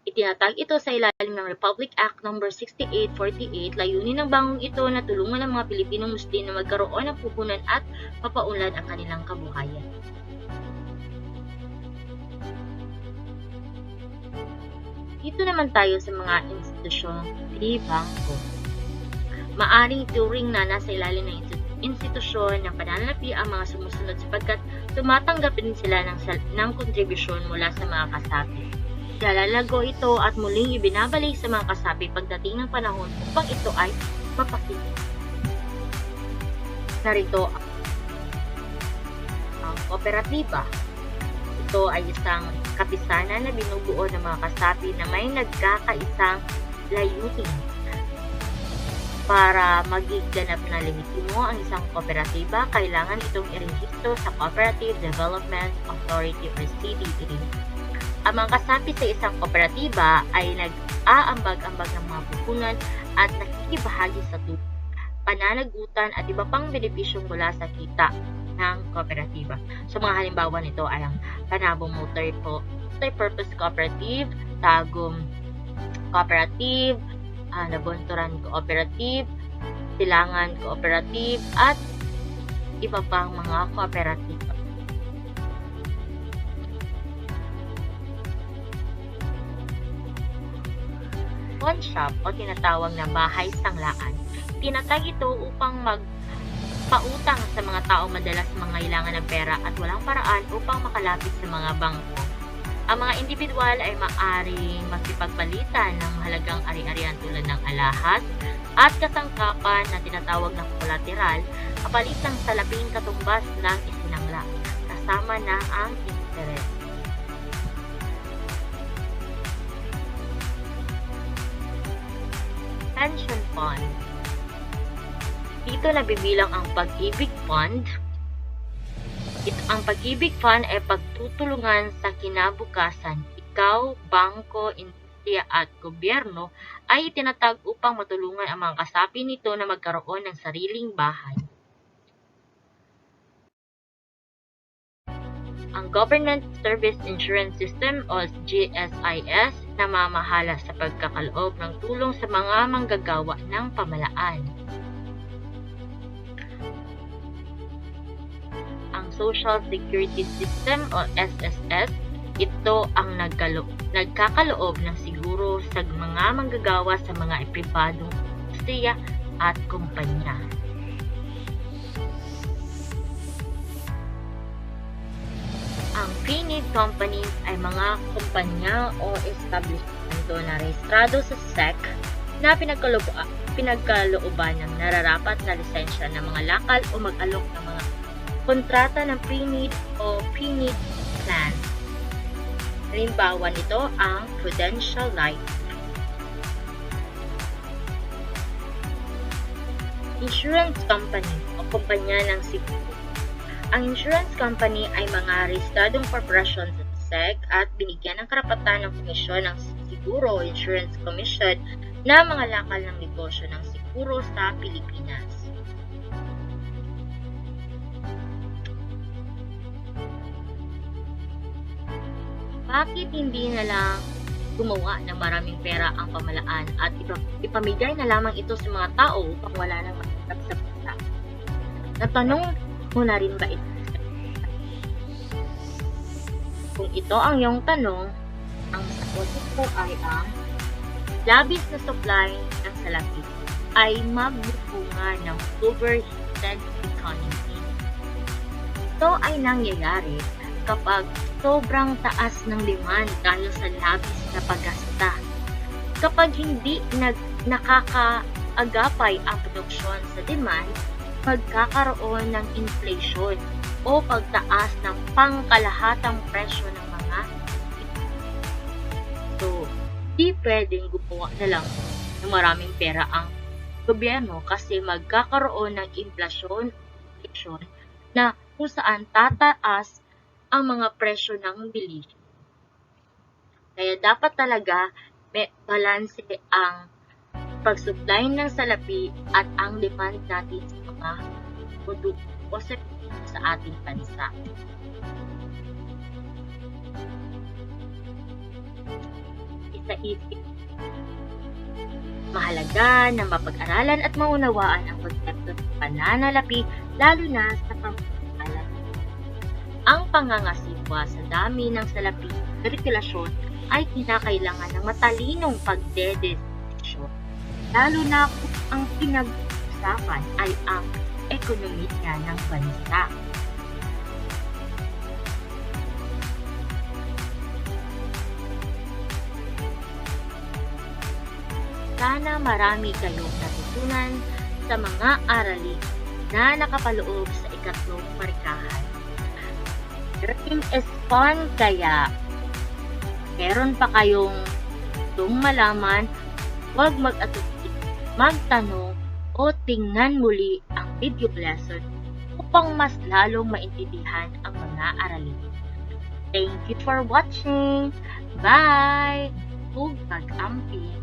Itinatag ito sa ilalim ng Republic Act No. 6848. Layunin ng bangkong ito na tulungan ang mga Pilipinong Muslim na magkaroon ng puhunan at mapaunlad ang kanilang kabuhayan. Dito naman tayo sa mga institusyon ni bangko. Maaring turing na nasa ilalim ng institusyon ng pananalapi ang mga sumusunod sapagkat tumatanggap din sila ng kontribusyon mula sa mga kasapi. Lalalago ito at muling ibinabalik sa mga kasapi pagdating ng panahon upang ito ay mapakinig. Narito ang kooperatiba. Ito ay isang kapisanan na binubuo ng mga kasapi na may nagkakaisang layunin. Para maging ganap na lehitimo ang isang kooperatiba, kailangan itong irehistro sa Cooperative Development Authority or CDA. Ang mga kasapi sa isang kooperatiba ay nag-aambag-ambag ng mga puhunan at nakikibahagi sa tulong, pananagutan at iba pang benepisyong mula sa kita ng kooperatiba. So mga halimbawa nito ay ang Panabong Multi-Purpose Cooperative, Tagum Cooperative, Nabunturan Cooperative, Silangan Cooperative, at iba pang mga kooperatiba. Pawn shop o tinatawag na bahay sanglaan. Tinatag ito upang magpautang sa mga taong madalas mangailangan ng pera at walang paraan upang makalapit sa mga bangko. Ang mga individual ay maaring makipagpalitan ng mahalagang ari-arian tulad ng alahas at kasangkapan na tinatawag na collateral kapalit ng salaping katumbas ng isinangla. kasama na ang interest. Pension fund. Dito nabibilang ang Pag-ibig Fund. Ang Pag-ibig Fund ay pagtutulungan sa kinabukasan. Ikaw, bangko, industriya at gobyerno ay itinatag upang matulungan ang mga kasapi nito na magkaroon ng sariling bahay. Ang Government Service Insurance System o GSIS namamahala sa pagkakaloob ng tulong sa mga manggagawa ng pamalaan. Ang Social Security System o SSS, ito ang nagkakaloob ng siguro sa mga manggagawa sa mga pribadong industriya at kumpanya. Ang pre-need companies ay mga kumpanya o establishmento na rehistrado sa SEC na pinagkalooban ng nararapat na lisensya ng mga lakal o mag-alok ng mga kontrata ng pre-need o pre-need plan. Halimbawa nito ang Prudential Life. Insurance company o kumpanya ng seguro. Ang insurance company ay mga rehistradong korporasyon sa SEC at binigyan ng karapatan ng Komisyon ng Siguro o Insurance Commission na mga lakal ng negosyo ng siguro sa Pilipinas. Bakit hindi na lang gumawa ng maraming pera ang pamalaan at ipamigay na lamang ito sa mga tao upang wala nang mahirap sa pera? Natanong mo na rin ba ito? Kung ito ang iyong tanong, ang sagot ko ay ang labis na supply ng salapi ay magbubunga ng overheated economy. Ito ay nangyayari kapag sobrang taas ng demand dahil sa labis na paggasta. Kapag hindi nakakaagapay ang produksyon sa demand, magkakaroon ng inflation o pagtaas ng pangkalahatang presyo ng mga ito. Di pwedeng gumawa na lang ng maraming pera ang gobyerno kasi magkakaroon ng inflation na kung saan tataas ang mga presyo ng bilihin. Kaya dapat talaga may balanse ang pag-supply ng salapi at ang demand natin sa mga produkto o service sa ating bansa. Isa-isip. Mahalaga na mapag-aralan at maunawaan ang konsepto ng pananalapi lalo na sa pamamahala. Ang pangangasimwa sa dami ng salapi sirkulasyon ay kinakailangan ng matalinong pagdedesisyon, lalo na kung ang pinag-usapan ay ang ekonomiya ng bansa. Sana marami kayong natutunan sa mga aralin na nakapaloob sa ikatlong markahan. Learning is fun, kaya meron pa kayong gustong malaman, huwag mag-atubili, magtanong o tingnan muli ang video lesson upang mas lalong maintindihan ang mga aralin. Thank you for watching! Bye! Huwag mag-amping!